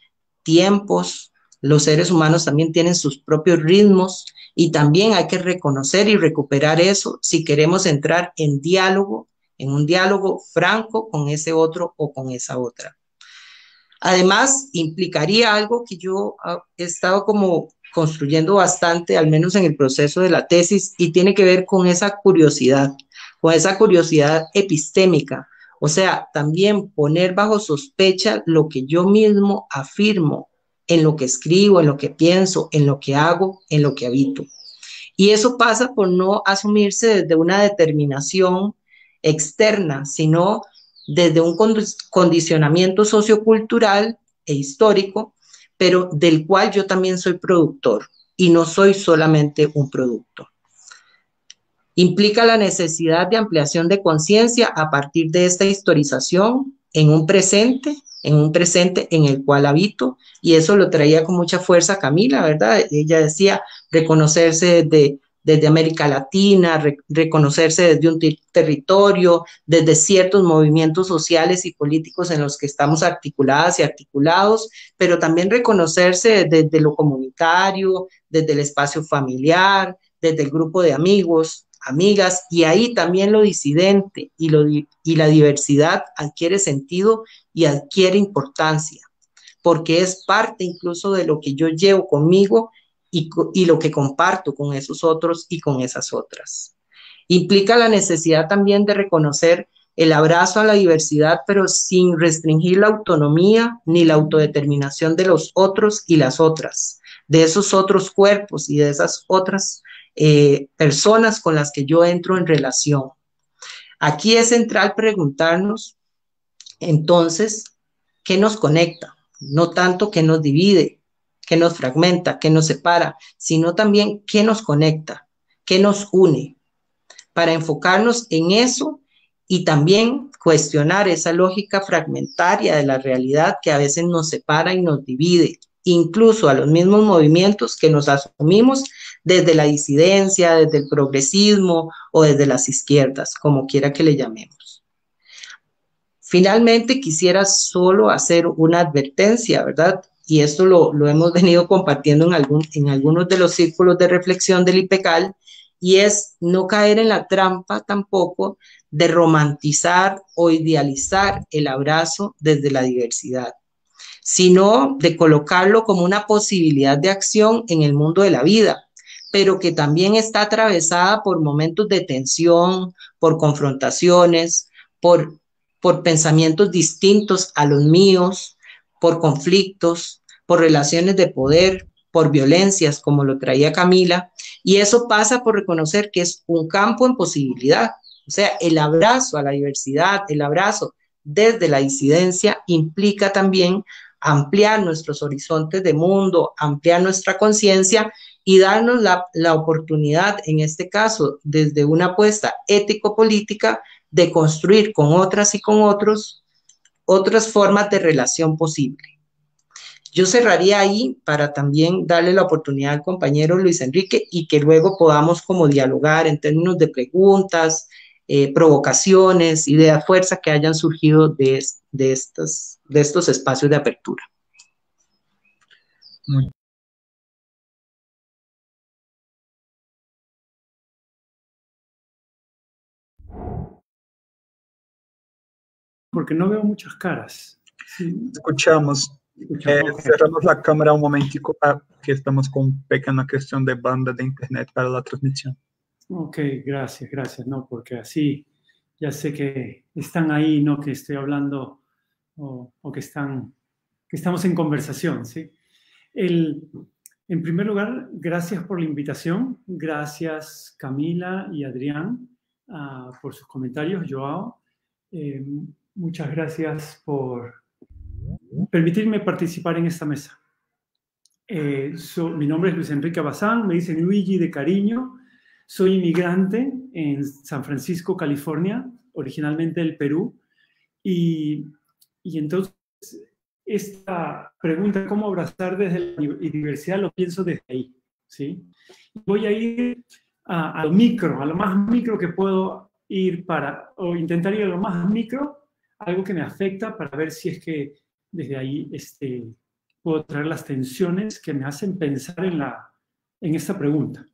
Speaker 3: tiempos. Los seres humanos también tienen sus propios ritmos y también hay que reconocer y recuperar eso si queremos entrar en diálogo, en un diálogo franco con ese otro o con esa otra. Además, implicaría algo que yo he estado como construyendo bastante, al menos en el proceso de la tesis, y tiene que ver con esa curiosidad epistémica. O sea, también poner bajo sospecha lo que yo mismo afirmo en lo que escribo, en lo que pienso, en lo que hago, en lo que habito. Y eso pasa por no asumirse desde una determinación externa, sino desde un condicionamiento sociocultural e histórico, pero del cual yo también soy productor y no soy solamente un producto. Implica la necesidad de ampliación de conciencia a partir de esta historización en un presente en el cual habito, y eso lo traía con mucha fuerza Camila, ¿verdad? Ella decía reconocerse desde América Latina, reconocerse desde un territorio, desde ciertos movimientos sociales y políticos en los que estamos articuladas y articulados, pero también reconocerse desde lo comunitario, desde el espacio familiar, desde el grupo de amigos, amigas, y ahí también lo disidente y la diversidad adquiere sentido y adquiere importancia, porque es parte incluso de lo que yo llevo conmigo y lo que comparto con esos otros y con esas otras. Implica la necesidad también de reconocer el abrazo a la diversidad, pero sin restringir la autonomía ni la autodeterminación de los otros y las otras, de esos otros cuerpos y de esas otras personas con las que yo entro en relación. Aquí es central preguntarnos, entonces, ¿qué nos conecta? No tanto qué nos divide, qué nos fragmenta, qué nos separa, sino también qué nos conecta, qué nos une, para enfocarnos en eso y también cuestionar esa lógica fragmentaria de la realidad que a veces nos separa y nos divide, incluso a los mismos movimientos que nos asumimos desde la disidencia, desde el progresismo o desde las izquierdas, como quiera que le llamemos. Finalmente, quisiera solo hacer una advertencia, ¿verdad? Y esto lo hemos venido compartiendo en algunos de los círculos de reflexión del IPECAL, y es no caer en la trampa tampoco de romantizar o idealizar el abrazo desde la diversidad, sino de colocarlo como una posibilidad de acción en el mundo de la vida, pero que también está atravesada por momentos de tensión, por confrontaciones, por pensamientos distintos a los míos, por conflictos, por relaciones de poder, por violencias, como lo traía Camila, y eso pasa por reconocer que es un campo en posibilidad. O sea, el abrazo a la diversidad, el abrazo desde la disidencia implica también ampliar nuestros horizontes de mundo, ampliar nuestra conciencia y darnos la oportunidad, en este caso, desde una apuesta ético-política, de construir con otras y con otros otras formas de relación posible. Yo cerraría ahí para también darle la oportunidad al compañero Luis Enrique y que luego podamos como dialogar en términos de preguntas, provocaciones, ideas fuerza que hayan surgido de estos espacios de apertura.
Speaker 1: Muy
Speaker 4: porque no veo muchas caras.
Speaker 1: Sí. Escuchamos. Cerramos la cámara un momentico, que estamos con una pequeña cuestión de banda de internet para la transmisión.
Speaker 4: Ok, gracias. No, porque así ya sé que están ahí, no que estoy hablando o que estamos en conversación, ¿sí? En primer lugar, gracias por la invitación. Gracias Camila y Adrián por sus comentarios. Joao, muchas gracias por permitirme participar en esta mesa. Mi nombre es Luis Enrique Bazán, me dicen Luigi de cariño. Soy inmigrante en San Francisco, California, originalmente del Perú. Y entonces, esta pregunta, ¿cómo abrazar desde la diversidad? Lo pienso desde ahí, ¿sí? Voy a ir a lo micro, a lo más micro que puedo ir o intentar ir a lo más micro, algo que me afecta para ver si es que desde ahí puedo traer las tensiones que me hacen pensar en esta pregunta.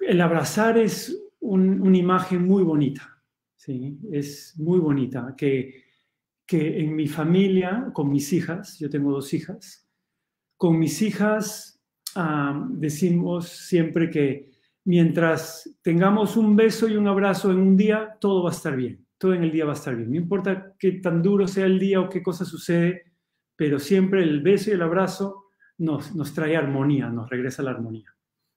Speaker 4: El abrazar es una imagen muy bonita, ¿sí? Es muy bonita, que en mi familia, con mis hijas, yo tengo 2 hijas, con mis hijas decimos siempre que mientras tengamos un beso y un abrazo en un día, todo va a estar bien. Todo en el día va a estar bien. No importa qué tan duro sea el día o qué cosa sucede, pero siempre el beso y el abrazo nos trae armonía, nos regresa la armonía.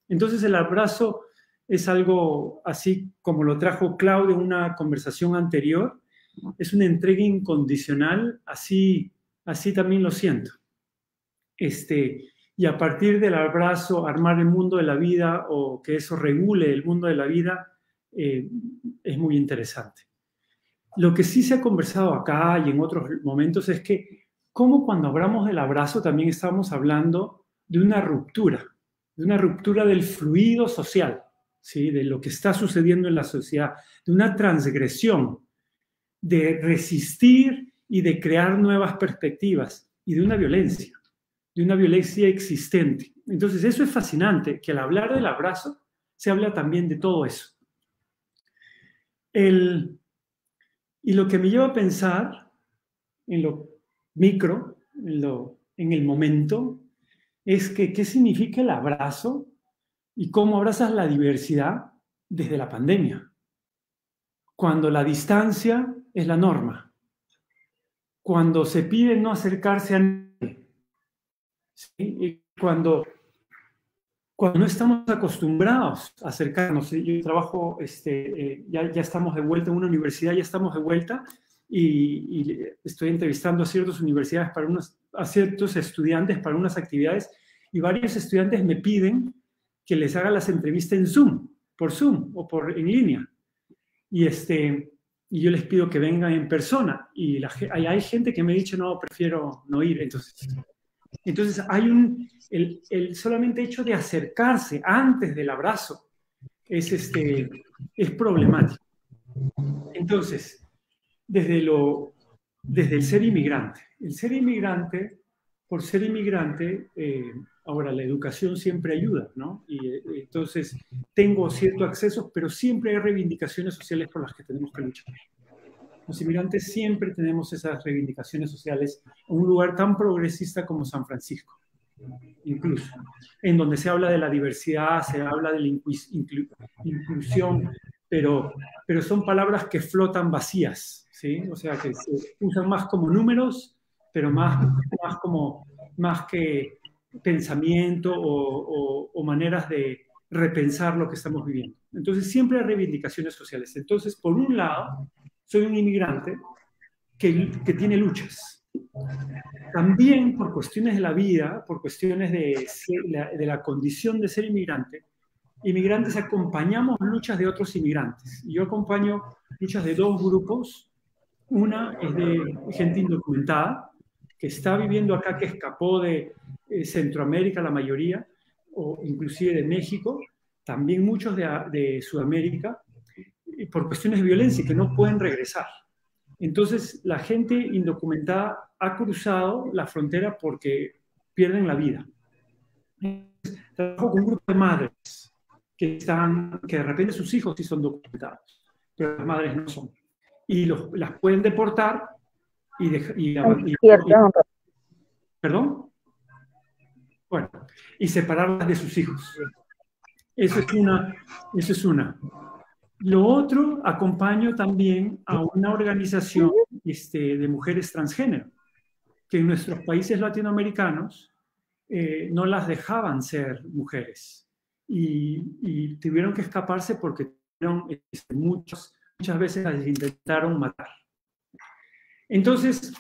Speaker 4: Entonces el abrazo es algo así como lo trajo Claudio en una conversación anterior. Es una entrega incondicional, así también lo siento. y a partir del abrazo armar el mundo de la vida o que eso regule el mundo de la vida, es muy interesante. Lo que sí se ha conversado acá y en otros momentos es que como cuando hablamos del abrazo también estamos hablando de una ruptura del fluido social, ¿sí? De lo que está sucediendo en la sociedad, de una transgresión, de resistir y de crear nuevas perspectivas y de una violencia existente. Entonces eso es fascinante, que al hablar del abrazo se habla también de todo eso. Y lo que me lleva a pensar en lo micro, en el momento, es que qué significa el abrazo y cómo abrazas la diversidad desde la pandemia, cuando la distancia es la norma, cuando se pide no acercarse a nadie, ¿sí? Y cuando no estamos acostumbrados a acercarnos. Yo trabajo, ya estamos de vuelta en una universidad, ya estamos de vuelta, y estoy entrevistando a ciertas universidades, a ciertos estudiantes para unas actividades, y varios estudiantes me piden que les haga las entrevistas en Zoom, por Zoom o en línea. Y yo les pido que vengan en persona, y hay gente que me ha dicho, no, prefiero no ir. Entonces hay el solamente hecho de acercarse antes del abrazo es problemático. Entonces, desde el ser inmigrante. El ser inmigrante, por ser inmigrante, ahora la educación siempre ayuda, ¿no? Y entonces tengo cierto acceso, pero siempre hay reivindicaciones sociales por las que tenemos que luchar. Los inmigrantes siempre tenemos esas reivindicaciones sociales en un lugar tan progresista como San Francisco, incluso, en donde se habla de la diversidad, se habla de la inclusión, pero son palabras que flotan vacías, ¿sí? O sea, que se usan más como números, pero más que pensamiento o maneras de repensar lo que estamos viviendo. Entonces, siempre hay reivindicaciones sociales. Entonces, por un lado, soy un inmigrante que tiene luchas. También por cuestiones de la vida, por cuestiones de la condición de ser inmigrantes acompañamos luchas de otros inmigrantes. Yo acompaño luchas de dos grupos. Una es de gente indocumentada, que está viviendo acá, que escapó de Centroamérica, la mayoría, o inclusive de México, también muchos de Sudamérica, por cuestiones de violencia, que no pueden regresar. Entonces, la gente indocumentada ha cruzado la frontera porque pierden la vida. Trabajo con un grupo de madres que de repente sus hijos sí son documentados, pero las madres no son. Y las pueden deportar ¿perdón? Bueno, y separarlas de sus hijos. Eso es una. Lo otro, acompaño también a una organización de mujeres transgénero, que en nuestros países latinoamericanos no las dejaban ser mujeres y tuvieron que escaparse porque muchas veces las intentaron matar. Entonces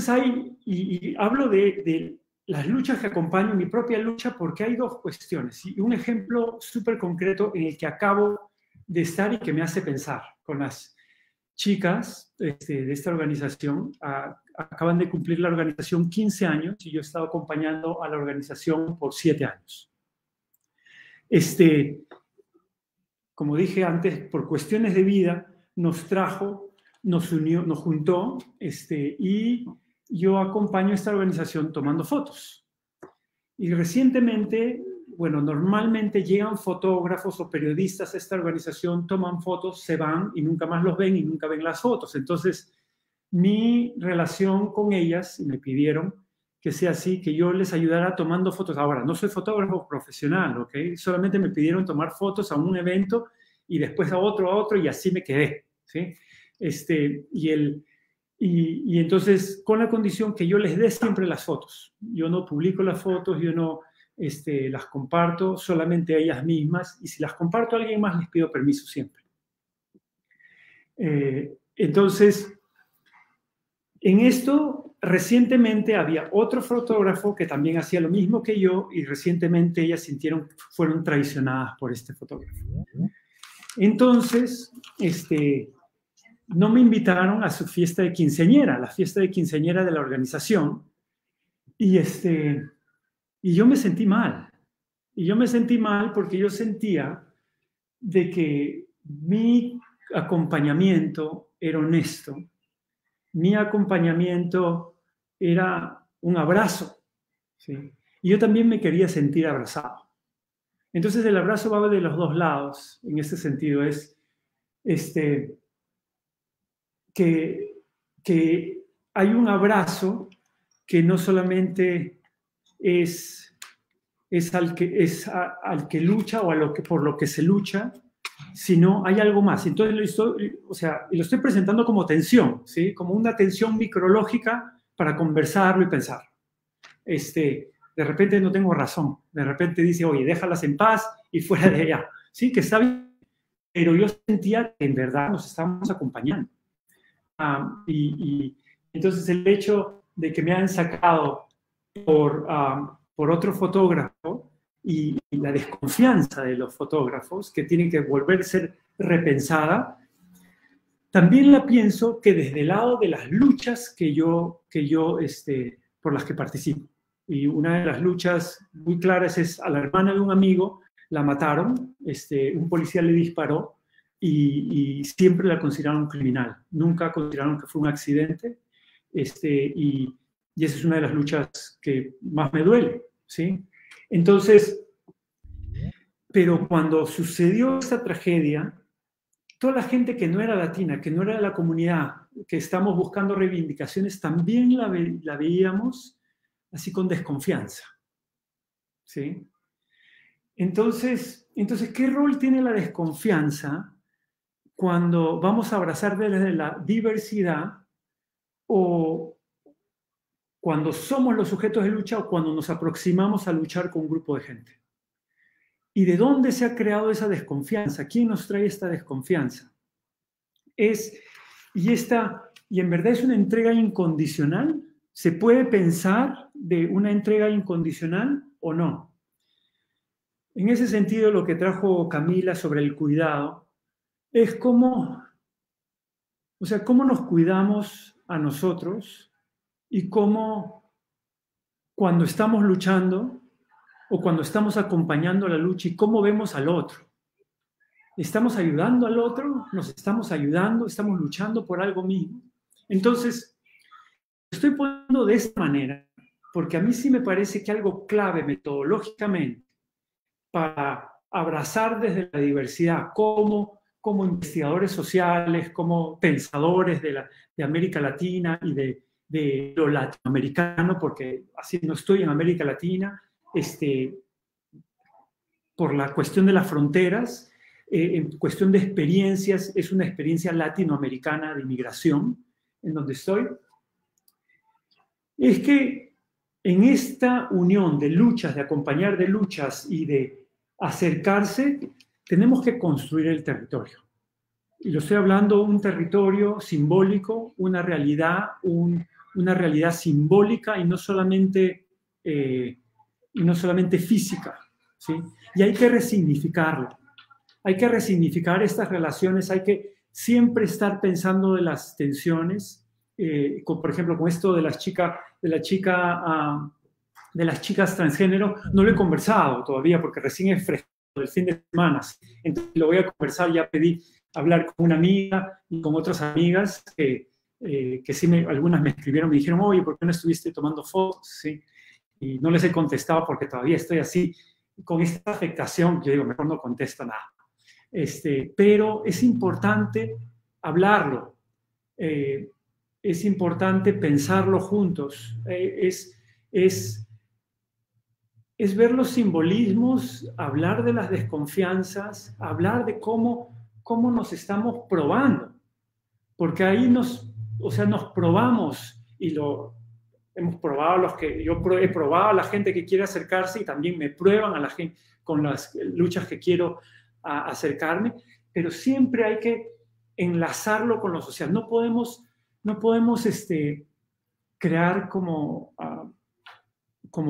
Speaker 4: hay, y hablo de las luchas que acompaño, mi propia lucha, porque hay dos cuestiones. Y un ejemplo súper concreto en el que acabo de estar y que me hace pensar con las chicas de esta organización. Acaban de cumplir la organización 15 años y yo he estado acompañando a la organización por 7 años. Como dije antes, por cuestiones de vida, nos juntó, y yo acompaño a esta organización tomando fotos. Y recientemente, bueno, normalmente llegan fotógrafos o periodistas a esta organización, toman fotos, se van y nunca más los ven y nunca ven las fotos. Entonces, mi relación con ellas, me pidieron que sea así, que yo les ayudara tomando fotos. Ahora, no soy fotógrafo profesional, ¿ok? Solamente me pidieron tomar fotos a un evento y después a otro, y así me quedé, ¿sí? Y entonces, con la condición que yo les dé siempre las fotos. Yo no publico las fotos, yo no las comparto, solamente a ellas mismas, y si las comparto a alguien más les pido permiso siempre. Entonces, En esto, recientemente había otro fotógrafo que también hacía lo mismo que yo y recientemente ellas fueron traicionadas por este fotógrafo. Entonces, no me invitaron a su fiesta de quinceañera, la fiesta de quinceañera de la organización, y yo me sentí mal. Y yo me sentí mal porque yo sentía de que mi acompañamiento era honesto, mi acompañamiento era un abrazo, ¿sí? Y yo también me quería sentir abrazado. Entonces el abrazo va de los dos lados, en este sentido es que hay un abrazo que no solamente es al que lucha o por lo que se lucha, sino hay algo más. Entonces lo estoy presentando como tensión, ¿sí? Como una tensión micrológica para conversarlo y pensar. De repente no tengo razón, de repente dice, oye, déjalas en paz y fuera de allá, ¿sí? Que está bien, pero yo sentía que en verdad nos estábamos acompañando. Y entonces el hecho de que me hayan sacado por otro fotógrafo y la desconfianza de los fotógrafos que tienen que volver a ser repensada, también la pienso que desde el lado de las luchas que yo por las que participo. Y una de las luchas muy claras es a la hermana de un amigo, la mataron, un policía le disparó y siempre la consideraron criminal. Nunca consideraron que fue un accidente y esa es una de las luchas que más me duele, ¿sí? Entonces, pero cuando sucedió esta tragedia, toda la gente que no era latina, que no era de la comunidad, que estamos buscando reivindicaciones, también la veíamos así con desconfianza, ¿sí? Entonces, ¿qué rol tiene la desconfianza cuando vamos a abrazar desde la diversidad o cuando somos los sujetos de lucha o cuando nos aproximamos a luchar con un grupo de gente? ¿Y de dónde se ha creado esa desconfianza? ¿Quién nos trae esta desconfianza? Y en verdad es una entrega incondicional. ¿Se puede pensar de una entrega incondicional o no? En ese sentido, lo que trajo Camila sobre el cuidado es cómo nos cuidamos a nosotros y cómo cuando estamos luchando o cuando estamos acompañando la lucha y cómo vemos al otro. ¿Estamos ayudando al otro? ¿Nos estamos ayudando? ¿Estamos luchando por algo mismo? Entonces, estoy poniendo de esta manera porque a mí sí me parece que algo clave metodológicamente para abrazar desde la diversidad como investigadores sociales, como pensadores de América Latina y de lo latinoamericano, porque así no estoy en América Latina, por la cuestión de las fronteras, en cuestión de experiencias, es una experiencia latinoamericana de inmigración en donde estoy, es que en esta unión de luchas, de acompañar de luchas y de acercarse, tenemos que construir el territorio. Y lo estoy hablando un territorio simbólico, una realidad simbólica y no solamente física, ¿sí? Y hay que resignificarlo. Hay que resignificar estas relaciones, hay que siempre estar pensando de las tensiones, por ejemplo, con esto de las chicas transgénero, no lo he conversado todavía porque recién es fresco del fin de semana. Entonces lo voy a conversar, ya pedí hablar con una amiga y con otras amigas que sí, algunas me escribieron, me dijeron, oye, ¿por qué no estuviste tomando fotos? ¿Sí? Y no les he contestado porque todavía estoy así, con esta afectación, yo digo, mejor no contesto nada. Pero es importante hablarlo, es importante pensarlo juntos, es ver los simbolismos, hablar de las desconfianzas, hablar de cómo nos estamos probando, porque ahí nos probamos y hemos probado yo he probado a la gente que quiere acercarse y también me prueban a la gente con las luchas que quiero acercarme, pero siempre hay que enlazarlo con lo social. No podemos crear como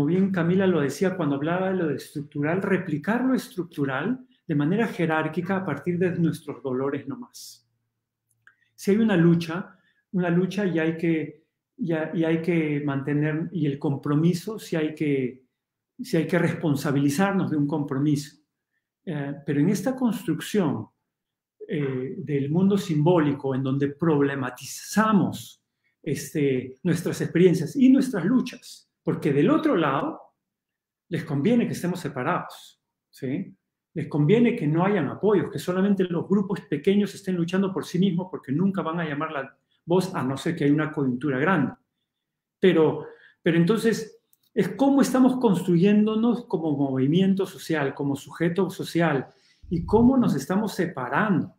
Speaker 4: bien Camila lo decía cuando hablaba de lo de estructural, replicar lo estructural de manera jerárquica a partir de nuestros dolores nomás. Si hay una lucha y hay que mantener, y el compromiso, si hay que responsabilizarnos de un compromiso. Pero en esta construcción del mundo simbólico, en donde problematizamos nuestras experiencias y nuestras luchas, porque del otro lado les conviene que estemos separados, ¿sí? Les conviene que no hayan apoyos, que solamente los grupos pequeños estén luchando por sí mismos, porque nunca van a llamar la voz, a no ser que haya una coyuntura grande. Pero entonces, es cómo estamos construyéndonos como movimiento social, como sujeto social, y cómo nos estamos separando.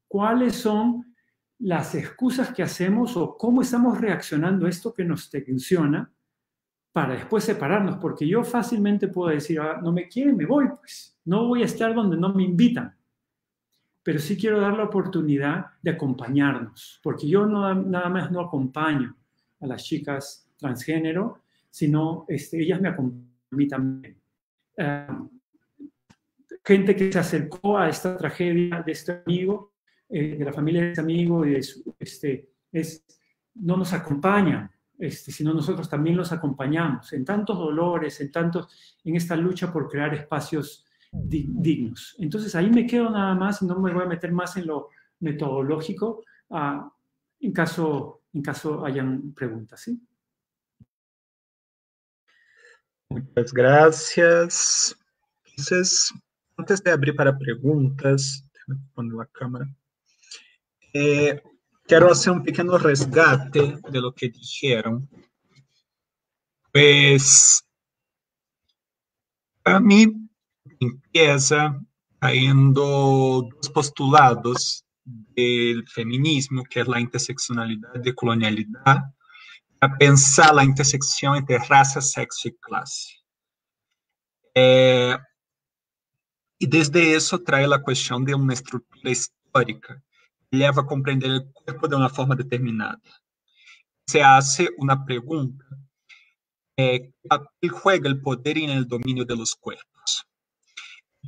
Speaker 4: ¿Cuáles son las excusas que hacemos o cómo estamos reaccionando a esto que nos tensiona para después separarnos? Porque yo fácilmente puedo decir, no me quieren, me voy, pues. No voy a estar donde no me invitan. Pero sí quiero dar la oportunidad de acompañarnos, porque yo nada más no acompaño a las chicas transgénero, sino ellas me acompañan a mí también. Gente que se acercó a esta tragedia de este amigo, de la familia de este amigo, y no nos acompañan, sino nosotros también los acompañamos en tantos dolores, en esta lucha por crear espacios dignos. Entonces ahí me quedo nada más, no me voy a meter más en lo metodológico, en caso hayan preguntas, ¿sí?
Speaker 1: Muchas gracias. Entonces, antes de abrir para preguntas, déjame poner la cámara. Quiero hacer un pequeño resgate de lo que dijeron. Pues, para mí, empieza trayendo dos postulados del feminismo, que es la interseccionalidad y colonialidad, a pensar la intersección entre raza, sexo y clase. Y desde eso trae la cuestión de una estructura histórica que lleva a comprender el cuerpo de una forma determinada. Se hace una pregunta: ¿qué papel juega el poder en el dominio de los cuerpos?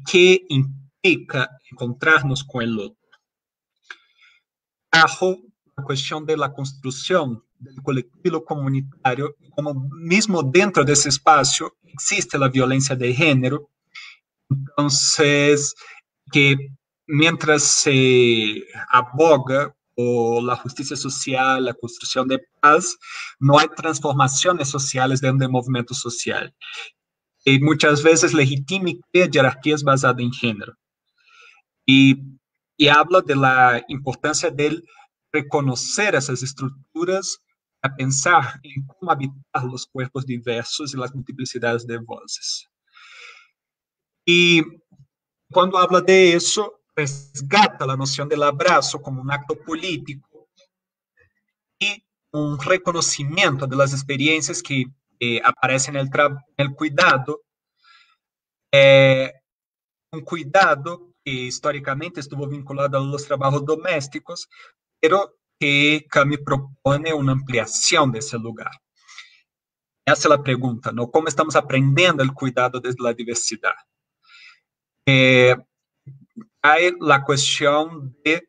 Speaker 1: ¿Qué implica encontrarnos con el otro? Bajo la cuestión de la construcción del colectivo comunitario, como mismo dentro de ese espacio existe la violencia de género. Entonces, que mientras se aboga por la justicia social, la construcción de paz, no hay transformaciones sociales dentro del movimiento social. Y muchas veces legitima jerarquías basadas en género. Y habla de la importancia de reconocer esas estructuras, a pensar en cómo habitar los cuerpos diversos y las multiplicidades de voces. Y cuando habla de eso, resgata la noción del abrazo como un acto político y un reconocimiento de las experiencias que aparecen en el cuidado, un cuidado que históricamente estuvo vinculado a los trabajos domésticos, pero que Cami propone una ampliación de ese lugar. Esa es la pregunta, ¿no? ¿Cómo estamos aprendiendo el cuidado desde la diversidad? Hay la cuestión de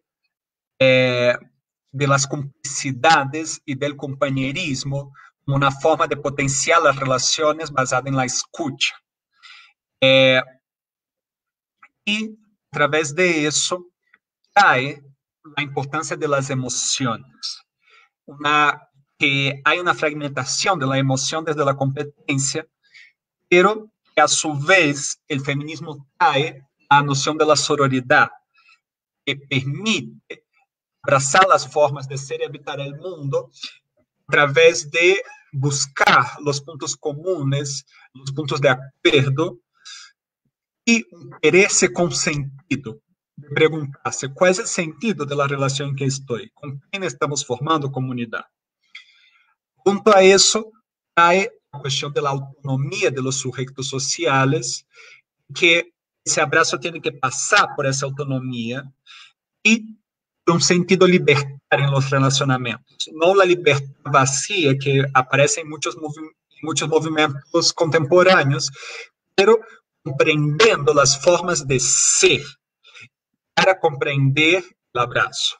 Speaker 1: las complicidades y del compañerismo como una forma de potenciar las relaciones basada en la escucha. Y a través de eso hay la importancia de las emociones. Que hay una fragmentación de la emoción desde la competencia, pero que a su vez el feminismo trae la noción de la sororidad, que permite abrazar las formas de ser y habitar el mundo a través de buscar los puntos comunes, los puntos de acuerdo y quererse con sentido, de preguntarse cuál es el sentido de la relación en que estoy, con quién estamos formando comunidad. Junto a eso, hay la cuestión de la autonomía de los sujetos sociales, que ese abrazo tiene que pasar por esa autonomía y un sentido libertario en los relacionamientos, no la libertad vacía que aparece en muchos movimientos contemporáneos, pero comprendiendo las formas de ser para comprender el abrazo.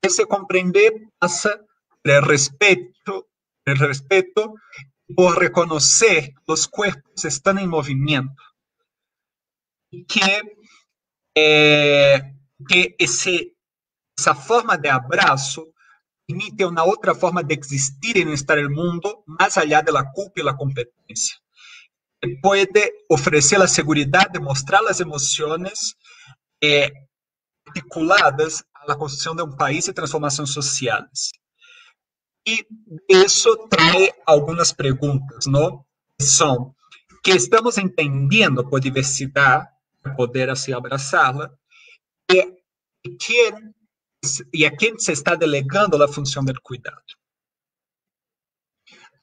Speaker 1: Ese comprender pasa por el respeto por reconocer que los cuerpos están en movimiento y que esa forma de abrazo permite una otra forma de existir y de estar en el mundo más allá de la culpa y la competencia. Puede ofrecer la seguridad de mostrar las emociones articuladas a la construcción de un país y transformaciones sociales. Y eso trae algunas preguntas, ¿no? Son, ¿qué estamos entendiendo por diversidad para poder así abrazarla? ¿Y a quién se está delegando la función del cuidado?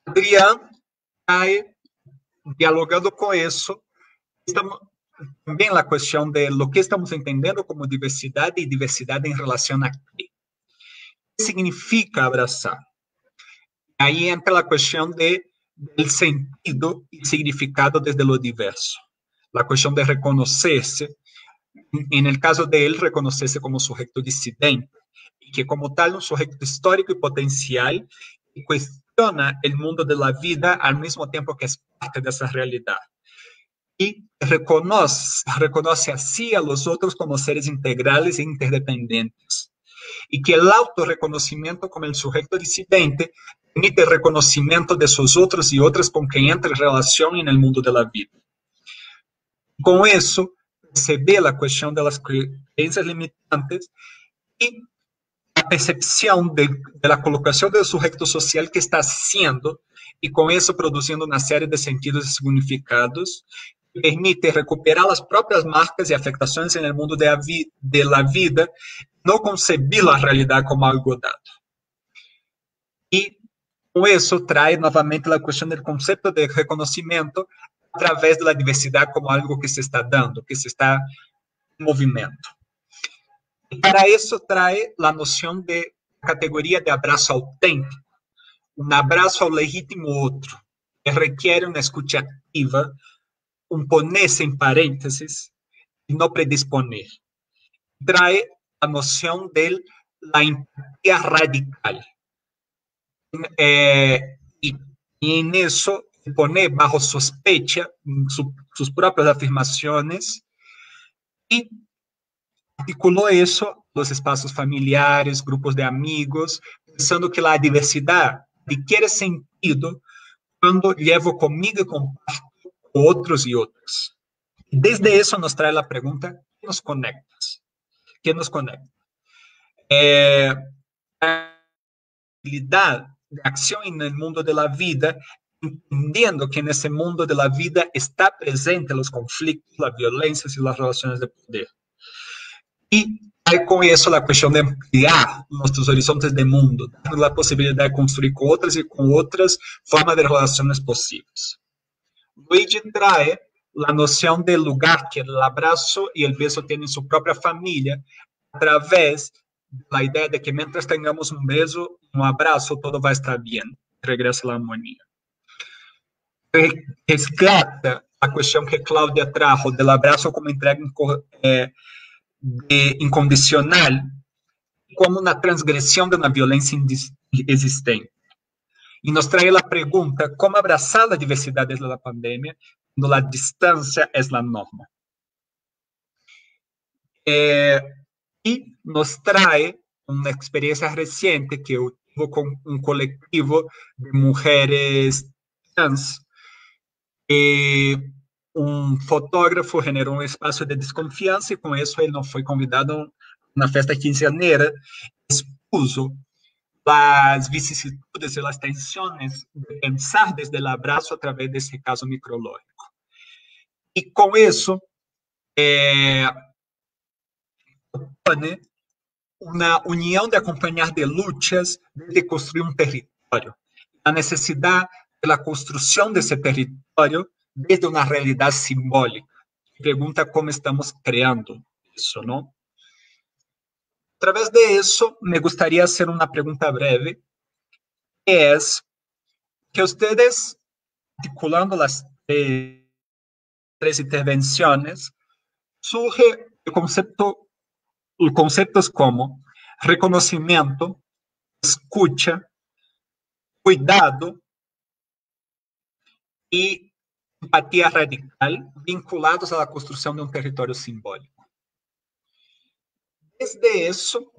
Speaker 1: Adrián, dialogando con eso, estamos también la cuestión de lo que estamos entendiendo como diversidad y diversidad en relación a qué. ¿Qué significa abrazar? Ahí entra la cuestión del sentido y significado desde lo diverso. La cuestión de reconocerse, en el caso de él, reconocerse como sujeto disidente, y que como tal un sujeto histórico y potencial que cuestiona el mundo de la vida al mismo tiempo que es parte de esa realidad. Y reconoce así a los otros como seres integrales e interdependientes. Y que el autorreconocimiento como el sujeto disidente permite el reconocimiento de esos otros y otras con quien entra en relación en el mundo de la vida. Con eso, se ve la cuestión de las creencias limitantes y la percepción de la colocación del sujeto social que está haciendo y con eso produciendo una serie de sentidos y significados que permite recuperar las propias marcas y afectaciones en el mundo de la vida, no concebir la realidad como algo dado. Y con eso trae nuevamente la cuestión del concepto de reconocimiento a través de la diversidad como algo que se está dando, que se está en movimiento. Y para eso trae la noción de categoría de abrazo auténtico, un abrazo al legítimo otro, que requiere una escucha activa, un ponerse en paréntesis y no predisponer. Trae la noción de la empatía radical. Y en eso pone bajo sospecha sus propias afirmaciones y articuló eso los espacios familiares, grupos de amigos, pensando que la diversidad adquiere sentido cuando llevo conmigo y comparto con otros y otras. Desde eso nos trae la pregunta, ¿qué nos conecta? ¿Qué nos conecta? La habilidad de acción en el mundo de la vida, entendiendo que en ese mundo de la vida está presente los conflictos, las violencias y las relaciones de poder. Y hay con eso la cuestión de ampliar nuestros horizontes de mundo, dando la posibilidad de construir con otras y con otras formas de relaciones posibles. Luigi trae la noción del lugar que el abrazo y el beso tienen su propia familia a través de la idea de que mientras tengamos un beso, un abrazo, todo va a estar bien. Regresa la armonía. Rescata la cuestión que Claudia trajo del abrazo como entrega incondicional como una transgresión de una violencia existente. Y nos trae la pregunta, ¿cómo abrazar la diversidad desde la pandemia cuando la distancia es la norma? Y nos trae una experiencia reciente que tuvo con un colectivo de mujeres trans. Un fotógrafo generó un espacio de desconfianza y con eso él no fue convidado a una fiesta quinceañera, expuso las vicisitudes y las tensiones de pensar desde el abrazo a través de ese caso micrológico. Y con eso propone una unión de acompañar de luchas de construir un territorio. La necesidad de la construcción de ese territorio desde una realidad simbólica. Pregunta cómo estamos creando eso, ¿no? través de eso, me gustaría hacer una pregunta breve, que es que ustedes, articulando las tres intervenciones, surge conceptos como reconocimiento, escucha, cuidado y empatía radical vinculados a la construcción de un territorio simbólico. Desde eso,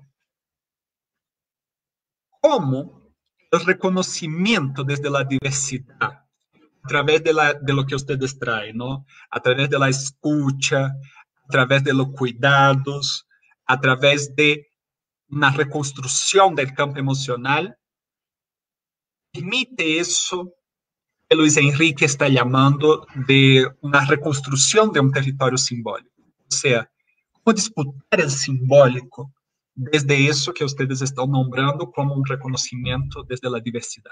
Speaker 1: ¿cómo el reconocimiento desde la diversidad, a través de lo que ustedes traen, ¿no? A través de la escucha, a través de los cuidados, a través de una reconstrucción del campo emocional, permite eso que Luis Enrique está llamando de una reconstrucción de un territorio simbólico? O sea, ¿cómo disputar el simbólico desde eso que ustedes están nombrando como un reconocimiento desde la diversidad?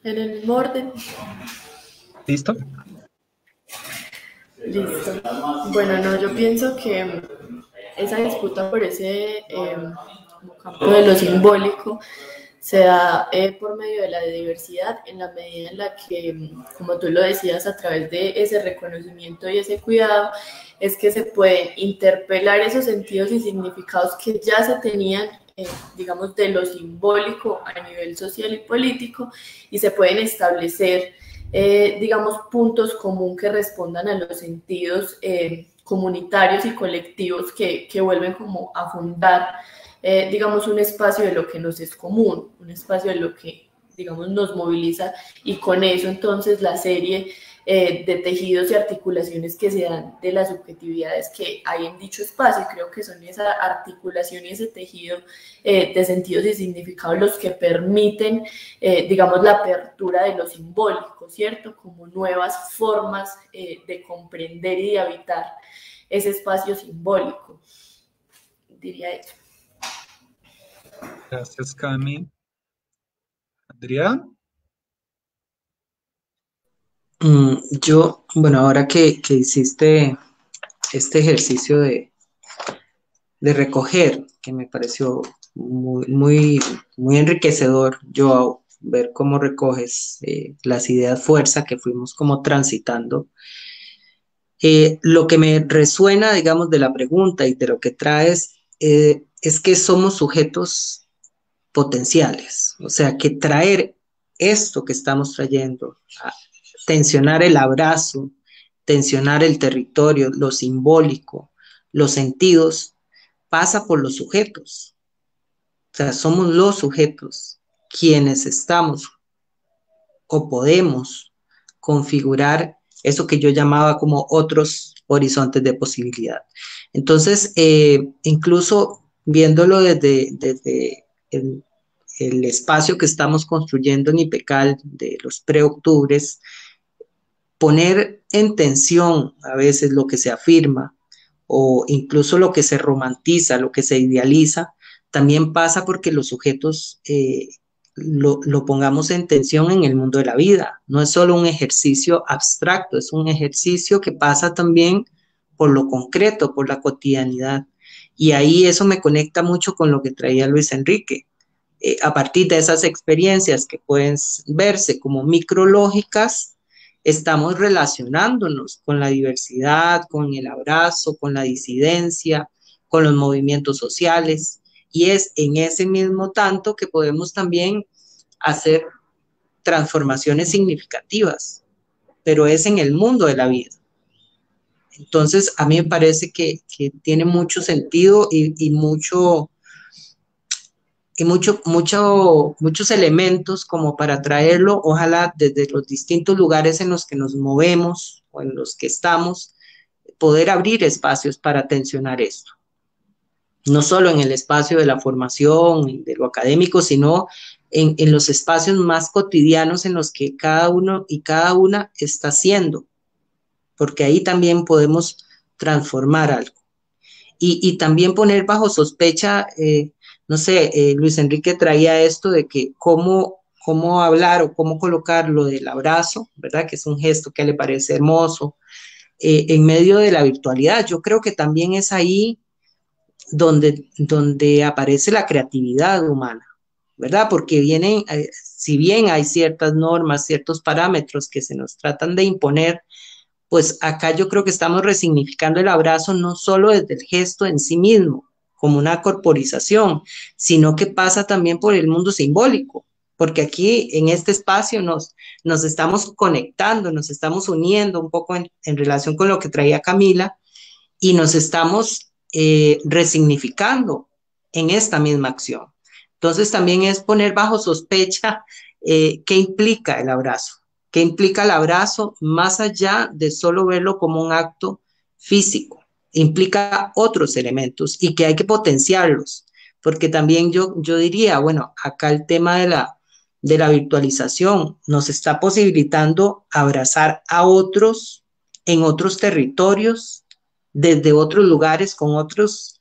Speaker 2: En el mismo orden.
Speaker 1: ¿Listo?
Speaker 2: Listo. Bueno, no, yo pienso que esa disputa por ese campo de lo simbólico se da por medio de la diversidad, en la medida en la que, como tú lo decías, a través de ese reconocimiento y ese cuidado, es que se pueden interpelar esos sentidos y significados que ya se tenían, digamos, de lo simbólico a nivel social y político, y se pueden establecer, digamos, puntos comunes que respondan a los sentidos comunitarios y colectivos que vuelven como a fundar, digamos, un espacio de lo que nos es común, un espacio de lo que, digamos, nos moviliza, y con eso entonces la serie de tejidos y articulaciones que se dan de las subjetividades que hay en dicho espacio. Creo que son esa articulación y ese tejido de sentidos y significados los que permiten, digamos, la apertura de lo simbólico, ¿cierto? Como nuevas formas de comprender y de habitar ese espacio simbólico. Diría eso.
Speaker 1: Gracias, Cami. Adrián.
Speaker 3: Bueno, ahora que hiciste este ejercicio de recoger, que me pareció muy enriquecedor, Joao, ver cómo recoges las ideas fuerza que fuimos como transitando. Lo que me resuena, digamos, de la pregunta y de lo que traes es que somos sujetos potenciales, o sea, que traer esto que estamos trayendo, tensionar el abrazo, tensionar el territorio, lo simbólico, los sentidos, pasa por los sujetos. O sea, somos los sujetos quienes estamos o podemos configurar eso que yo llamaba como otros horizontes de posibilidad. Entonces, incluso viéndolo desde el espacio que estamos construyendo en IPECAL de los preoctubres, poner en tensión a veces lo que se afirma o incluso lo que se romantiza, lo que se idealiza, también pasa porque los sujetos lo pongamos en tensión en el mundo de la vida. No es solo un ejercicio abstracto, es un ejercicio que pasa también por lo concreto, por la cotidianidad. Y ahí eso me conecta mucho con lo que traía Luis Enrique. A partir de esas experiencias que pueden verse como micrológicas, estamos relacionándonos con la diversidad, con el abrazo, con la disidencia, con los movimientos sociales, y es en ese mismo tanto que podemos también hacer transformaciones significativas, pero es en el mundo de la vida. Entonces, a mí me parece que tiene mucho sentido y muchos elementos como para traerlo, ojalá desde los distintos lugares en los que nos movemos o en los que estamos, poder abrir espacios para tensionar esto. No solo en el espacio de la formación y de lo académico, sino en los espacios más cotidianos en los que cada uno y cada una está haciendo, porque ahí también podemos transformar algo. Y también poner bajo sospecha no sé, Luis Enrique traía esto de que cómo hablar o cómo colocar lo del abrazo, ¿verdad? Que es un gesto que le parece hermoso, en medio de la virtualidad. Yo creo que también es ahí donde aparece la creatividad humana, ¿verdad? Porque vienen, si bien hay ciertas normas, ciertos parámetros que se nos tratan de imponer, pues acá yo creo que estamos resignificando el abrazo no solo desde el gesto en sí mismo, como una corporización, sino que pasa también por el mundo simbólico, porque aquí en este espacio nos estamos conectando, nos estamos uniendo un poco en relación con lo que traía Camila y nos estamos resignificando en esta misma acción. Entonces también es poner bajo sospecha qué implica el abrazo, qué implica el abrazo más allá de solo verlo como un acto físico, implica otros elementos y que hay que potenciarlos, porque también yo diría, bueno, acá el tema de la virtualización nos está posibilitando abrazar a otros en otros territorios, desde otros lugares, con otros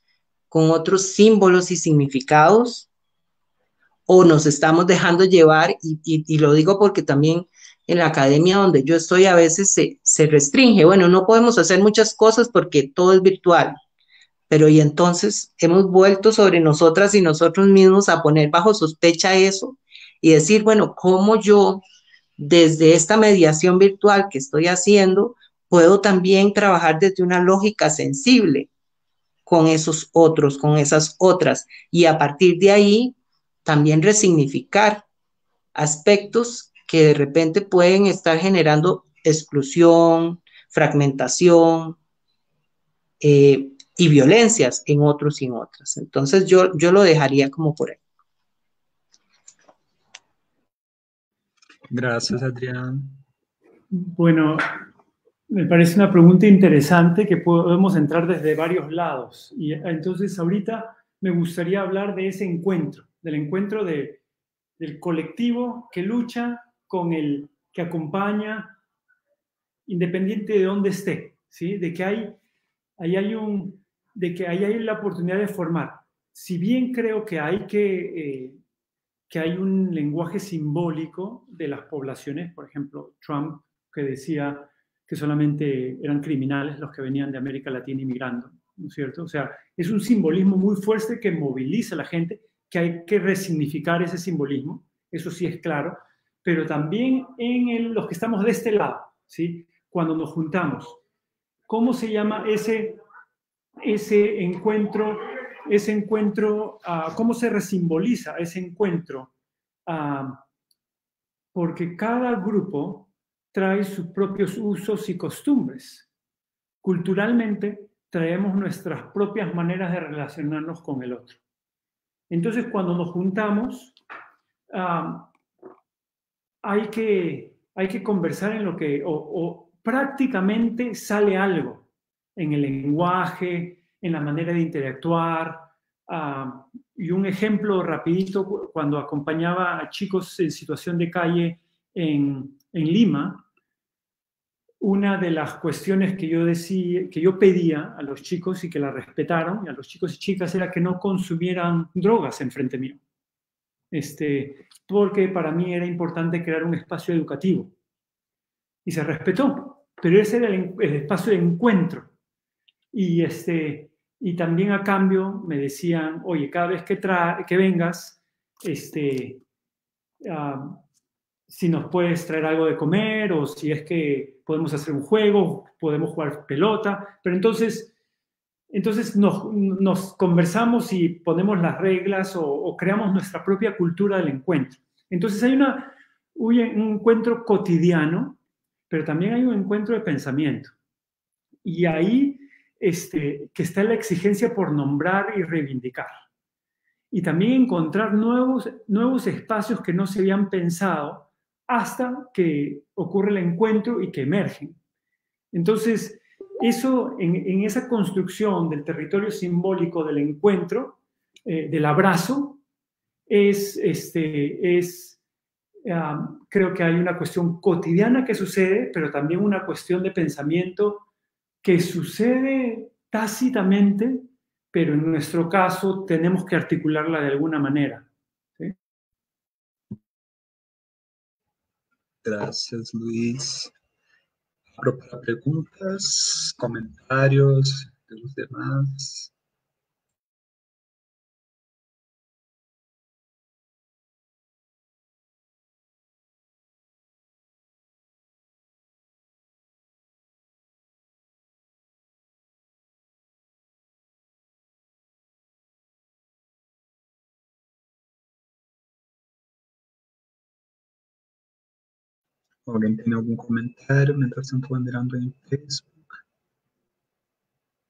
Speaker 3: símbolos y significados, o nos estamos dejando llevar, y lo digo porque también en la academia donde yo estoy a veces se restringe, bueno, no podemos hacer muchas cosas porque todo es virtual, pero y entonces hemos vuelto sobre nosotras y nosotros mismos a poner bajo sospecha eso y decir, bueno, ¿cómo yo desde esta mediación virtual que estoy haciendo puedo también trabajar desde una lógica sensible con esos otros, con esas otras, y a partir de ahí también resignificar aspectos que de repente pueden estar generando exclusión, fragmentación y violencias en otros y en otras. Entonces yo lo dejaría como por ahí.
Speaker 1: Gracias, Adrián.
Speaker 4: Bueno, me parece una pregunta interesante que podemos entrar desde varios lados. Y entonces ahorita me gustaría hablar de ese encuentro, del encuentro del colectivo que lucha con el que acompaña, independiente de dónde esté, ¿sí? De que ahí hay la oportunidad de formar. Si bien creo que hay un lenguaje simbólico de las poblaciones, por ejemplo, Trump, que decía que solamente eran criminales los que venían de América Latina inmigrando, ¿no es cierto? O sea, es un simbolismo muy fuerte que moviliza a la gente, que hay que resignificar ese simbolismo, eso sí es claro, pero también los que estamos de este lado, ¿sí? Cuando nos juntamos, ¿cómo se llama ese encuentro? ¿Cómo se resimboliza ese encuentro? Porque cada grupo trae sus propios usos y costumbres. Culturalmente traemos nuestras propias maneras de relacionarnos con el otro. Entonces, cuando nos juntamos, hay que conversar en lo que, o prácticamente sale algo en el lenguaje, en la manera de interactuar. Y un ejemplo rapidito, cuando acompañaba a chicos en situación de calle en Lima, una de las cuestiones que yo pedía a los chicos y que la respetaron, y a los chicos y chicas, era que no consumieran drogas enfrente mío. Porque para mí era importante crear un espacio educativo. Y se respetó, pero ese era el espacio de encuentro. Y también a cambio me decían, oye, cada vez que vengas, si nos puedes traer algo de comer o si es que podemos hacer un juego, podemos jugar pelota. Pero entonces nos conversamos y ponemos las reglas o creamos nuestra propia cultura del encuentro. Entonces hay un encuentro cotidiano, pero también hay un encuentro de pensamiento. Y ahí que está la exigencia por nombrar y reivindicar. Y también encontrar nuevos espacios que no se habían pensado hasta que ocurre el encuentro y que emergen. Entonces, eso, en esa construcción del territorio simbólico del encuentro, del abrazo, creo que hay una cuestión cotidiana que sucede, pero también una cuestión de pensamiento que sucede tácitamente, pero en nuestro caso tenemos que articularla de alguna manera. ¿Sí?
Speaker 1: Gracias, Luis. Abro para preguntas, comentarios de los demás. ¿Alguien tiene algún comentario mientras tanto van mirando en Facebook?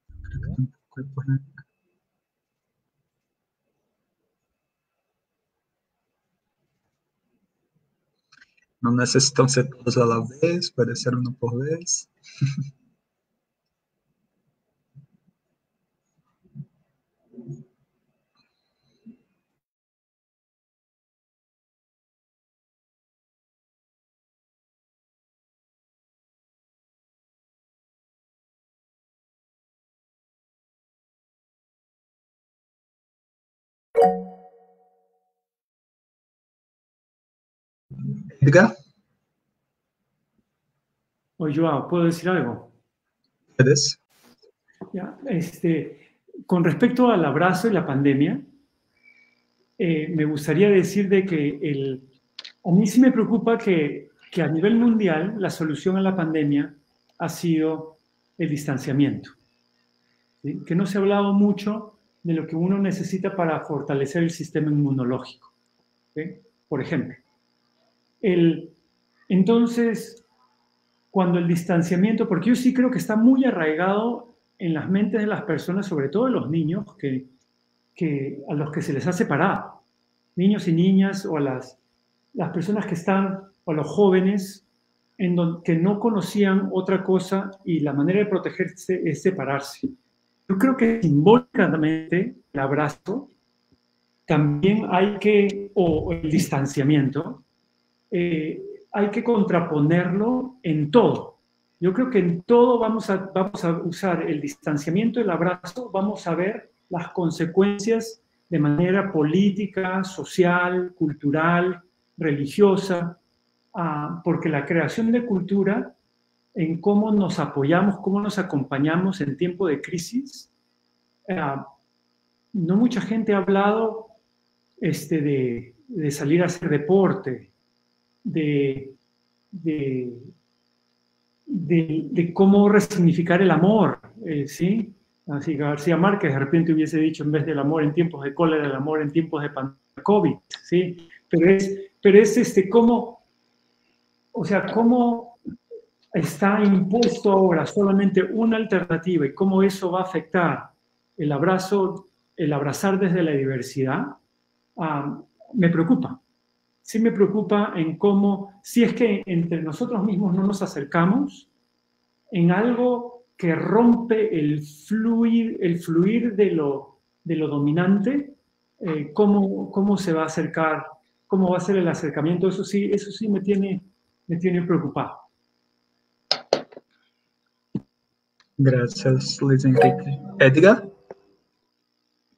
Speaker 1: Creo que tampoco hay por acá. No necesitan ser todos a la vez, puede ser uno por vez. Edgar,
Speaker 4: O Joao, ¿puedo decir algo?
Speaker 1: ¿puedes?
Speaker 4: Ya, con respecto al abrazo y la pandemia, me gustaría decir de que a mí sí me preocupa que a nivel mundial la solución a la pandemia ha sido el distanciamiento. ¿Sí? Que no se ha hablado mucho de lo que uno necesita para fortalecer el sistema inmunológico. ¿Sí? Por ejemplo, entonces, cuando el distanciamiento, porque yo sí creo que está muy arraigado en las mentes de las personas, sobre todo de los niños, a los que se les ha separado, niños y niñas, o a las personas que están, o a los jóvenes, que no conocían otra cosa y la manera de protegerse es separarse. Yo creo que simbólicamente el abrazo también o el distanciamiento, hay que contraponerlo en todo. Yo creo que en todo vamos a usar el distanciamiento, el abrazo, vamos a ver las consecuencias de manera política, social, cultural, religiosa, porque la creación de cultura en cómo nos apoyamos, cómo nos acompañamos en tiempo de crisis. No mucha gente ha hablado de salir a hacer deporte, de cómo resignificar el amor, ¿sí? Así García Márquez de repente hubiese dicho, en vez del amor en tiempos de cólera, el amor en tiempos de COVID, ¿sí? Pero es cómo, o sea, cómo está impuesto ahora solamente una alternativa y cómo eso va a afectar el abrazo, el abrazar desde la diversidad, me preocupa. Sí me preocupa en cómo, si es que entre nosotros mismos no nos acercamos en algo que rompe el fluir de lo dominante, cómo se va a acercar, cómo va a ser el acercamiento, eso sí me tiene preocupado.
Speaker 1: Gracias, Luis Enrique. Edgar.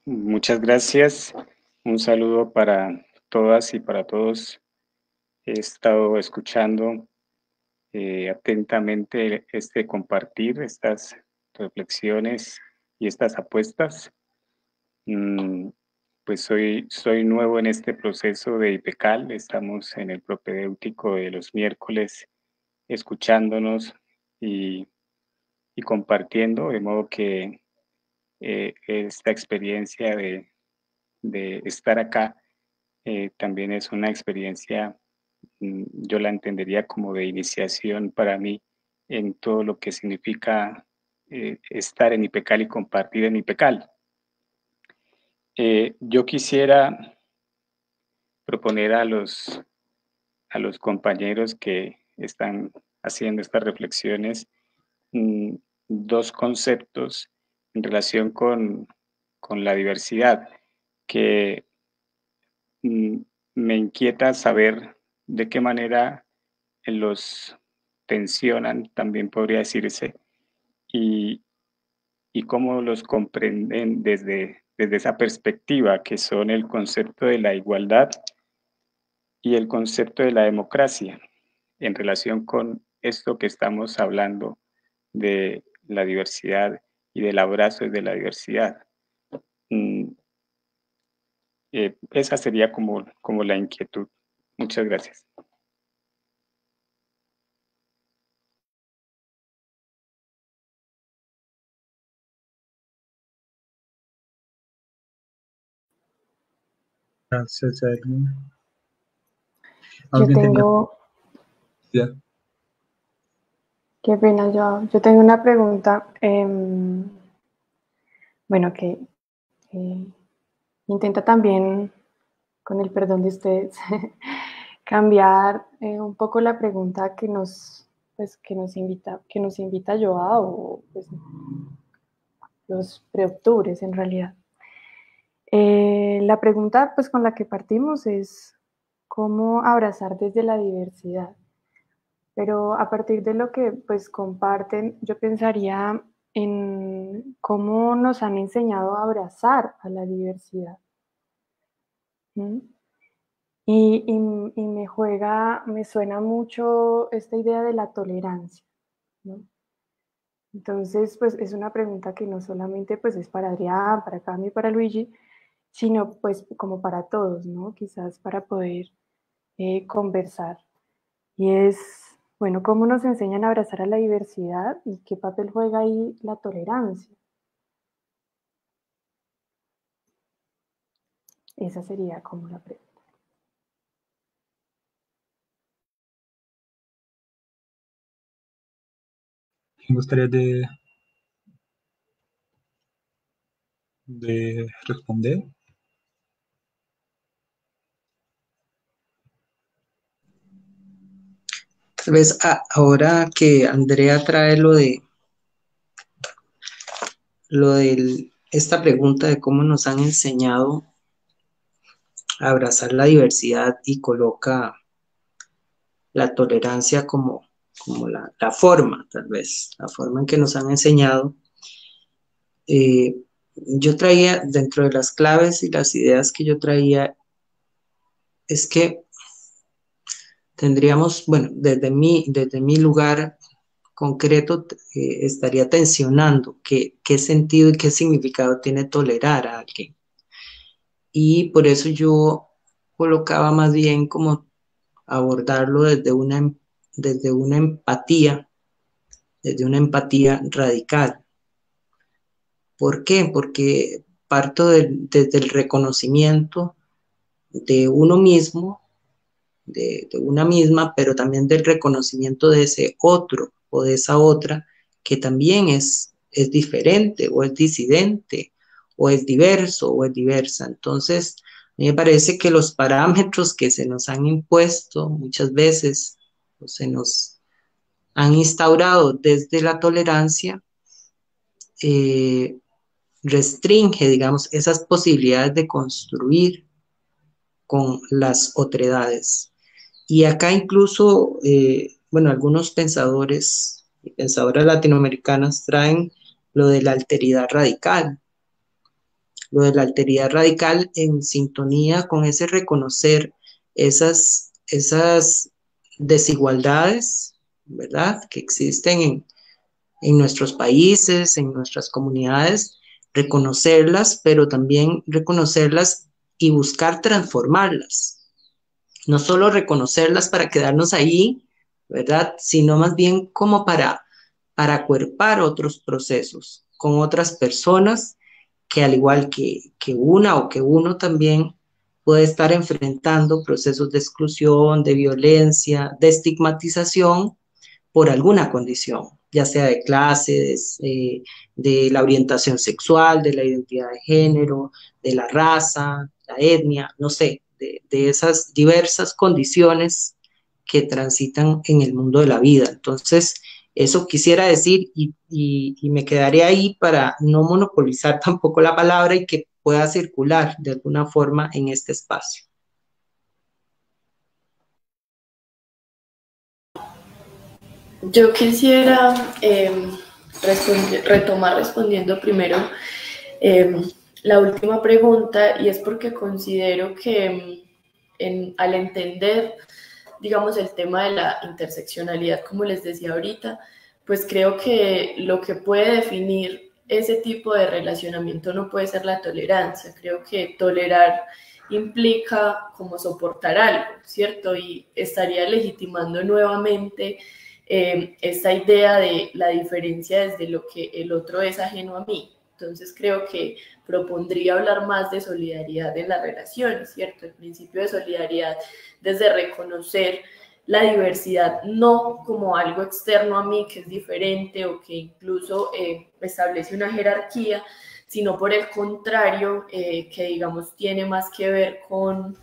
Speaker 5: Muchas gracias. Un saludo para todas y para todos. He estado escuchando atentamente compartir estas reflexiones y estas apuestas. Pues soy nuevo en este proceso de IPECAL. Estamos en el propedéutico de los miércoles escuchándonos y compartiendo, de modo que esta experiencia de estar acá también es una experiencia, yo la entendería como de iniciación para mí en todo lo que significa estar en IPECAL y compartir en IPECAL. Yo quisiera proponer a los compañeros que están haciendo estas reflexiones dos conceptos en relación con la diversidad que me inquieta saber de qué manera los tensionan, también podría decirse, y y cómo los comprenden desde esa perspectiva, que son el concepto de la igualdad y el concepto de la democracia, en relación con esto que estamos hablando de la diversidad y del abrazo de la diversidad. Esa sería como la inquietud. Muchas gracias.
Speaker 1: Gracias, Edwin.
Speaker 6: Yo tengo...
Speaker 1: Yeah.
Speaker 6: Qué pena, yo tengo una pregunta, bueno, que intenta también, con el perdón de ustedes, cambiar un poco la pregunta que nos invita Joao, o pues, los preoctubres en realidad. La pregunta pues con la que partimos es cómo abrazar desde la diversidad. Pero a partir de lo que pues comparten, yo pensaría en cómo nos han enseñado a abrazar a la diversidad. Y me suena mucho esta idea de la tolerancia, ¿no? Entonces, pues es una pregunta que no solamente pues es para Adrián, para Cami, para Luigi, sino pues como para todos, ¿no? Quizás para poder conversar. Y es, bueno, cómo nos enseñan a abrazar a la diversidad y qué papel juega ahí la tolerancia. Esa sería como la pregunta.
Speaker 1: Me gustaría de responder.
Speaker 3: Tal vez ahora que Andrea trae esta pregunta de cómo nos han enseñado a abrazar la diversidad y coloca la tolerancia como la forma, tal vez, la forma en que nos han enseñado. Yo traía, dentro de las claves y las ideas que yo traía, es que tendríamos, bueno, desde mi lugar concreto, estaría tensionando qué sentido y qué significado tiene tolerar a alguien. Y por eso yo colocaba más bien como abordarlo desde una empatía, radical. ¿Por qué? Porque parto desde el reconocimiento de uno mismo, de una misma, pero también del reconocimiento de ese otro o de esa otra que también es diferente o es disidente o es diverso o es diversa. Entonces, a mí me parece que los parámetros que se nos han impuesto muchas veces o se nos han instaurado desde la tolerancia, restringe, digamos, esas posibilidades de construir con las otredades. Y acá incluso, bueno, algunos pensadores y pensadoras latinoamericanas traen lo de la alteridad radical. Lo de la alteridad radical en sintonía con ese reconocer esas desigualdades, ¿verdad?, que existen en nuestros países, en nuestras comunidades, reconocerlas, pero también reconocerlas y buscar transformarlas. No solo reconocerlas para quedarnos ahí, ¿verdad?, sino más bien como para acuerpar otros procesos con otras personas que al igual que una o que uno también puede estar enfrentando procesos de exclusión, de violencia, de estigmatización por alguna condición, ya sea de clase, de la orientación sexual, de la identidad de género, de la raza, la etnia, no sé, de esas diversas condiciones que transitan en el mundo de la vida. Entonces, eso quisiera decir y me quedaré ahí para no monopolizar tampoco la palabra y que pueda circular de alguna forma en este espacio.
Speaker 2: Yo quisiera retomar respondiendo primero la última pregunta, y es porque considero que al entender, digamos, el tema de la interseccionalidad, como les decía ahorita, pues creo que lo que puede definir ese tipo de relacionamiento no puede ser la tolerancia. Creo que tolerar implica como soportar algo, ¿cierto? Y estaría legitimando nuevamente esta idea de la diferencia desde lo que el otro es ajeno a mí. Entonces creo que propondría hablar más de solidaridad en las relaciones, ¿cierto? El principio de solidaridad desde reconocer la diversidad no como algo externo a mí que es diferente o que incluso establece una jerarquía, sino por el contrario, que digamos tiene más que ver con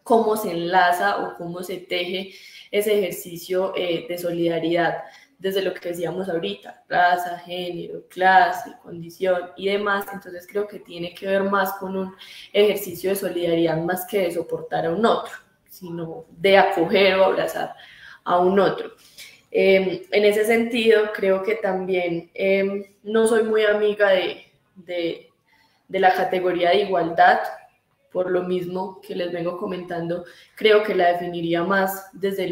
Speaker 2: cómo se enlaza o cómo se teje ese ejercicio de solidaridad desde lo que decíamos ahorita, raza, género, clase, condición y demás. Entonces creo que tiene que ver más con un ejercicio de solidaridad más que de soportar a un otro, sino de acoger o abrazar a un otro. En ese sentido, creo que también no soy muy amiga de la categoría de igualdad. Por lo mismo que les vengo comentando, creo que la definiría más desde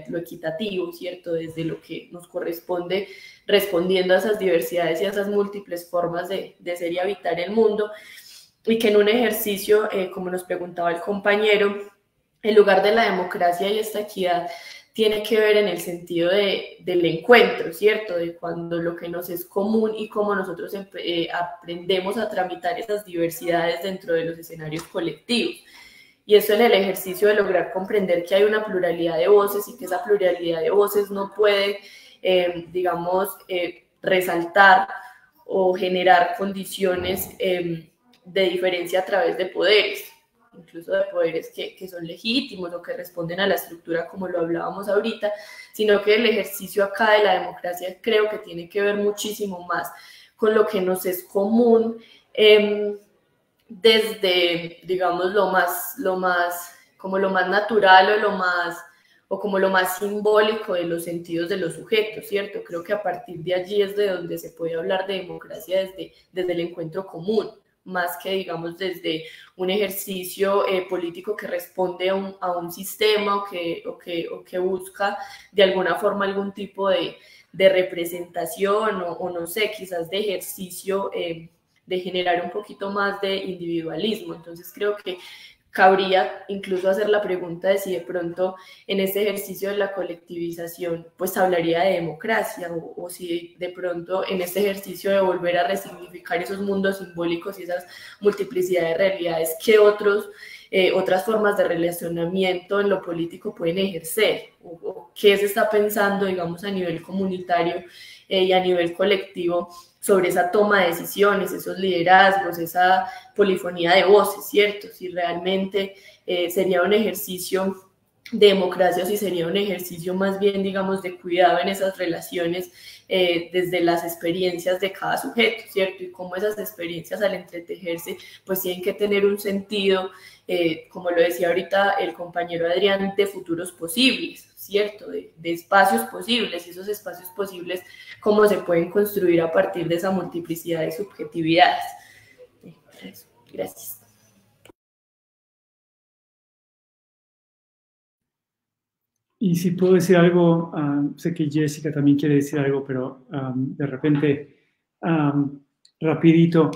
Speaker 2: lo equitativo, ¿cierto? Desde lo que nos corresponde, respondiendo a esas diversidades y a esas múltiples formas de ser y habitar el mundo, y que en un ejercicio, como nos preguntaba el compañero, el lugar de la democracia y esta equidad tiene que ver en el sentido del encuentro, ¿cierto? De cuando lo que nos es común y cómo nosotros aprendemos a tramitar esas diversidades dentro de los escenarios colectivos. Y eso en el ejercicio de lograr comprender que hay una pluralidad de voces y que esa pluralidad de voces no puede, digamos, resaltar o generar condiciones de diferencia a través de poderes, incluso de poderes que son legítimos o que responden a la estructura como lo hablábamos ahorita, sino que el ejercicio acá de la democracia creo que tiene que ver muchísimo más con lo que nos es común desde, digamos, lo más natural o como lo más simbólico de los sentidos de los sujetos, ¿cierto? Creo que a partir de allí es de donde se puede hablar de democracia desde el encuentro común, más que, digamos, desde un ejercicio político que responde a un sistema o que busca de alguna forma algún tipo de representación o no sé, quizás de ejercicio de generar un poquito más de individualismo. Entonces creo que cabría incluso hacer la pregunta de si de pronto en este ejercicio de la colectivización pues hablaría de democracia o si de pronto en este ejercicio de volver a resignificar esos mundos simbólicos y esas multiplicidad de realidades, ¿qué otras formas de relacionamiento en lo político pueden ejercer? ¿O qué se está pensando, digamos, a nivel comunitario y a nivel colectivo sobre esa toma de decisiones, esos liderazgos, esa polifonía de voces, ¿cierto? Si realmente sería un ejercicio de democracia o si sería un ejercicio más bien, digamos, de cuidado en esas relaciones desde las experiencias de cada sujeto, ¿cierto? Y cómo esas experiencias al entretejerse, pues tienen que tener un sentido, como lo decía ahorita el compañero Adrián, de futuros posibles, ¿cierto? De espacios posibles, y esos espacios posibles, cómo se pueden construir a partir de esa multiplicidad de subjetividades. Gracias.
Speaker 4: Y si puedo decir algo, sé que Jessica también quiere decir algo, pero de repente, rapidito.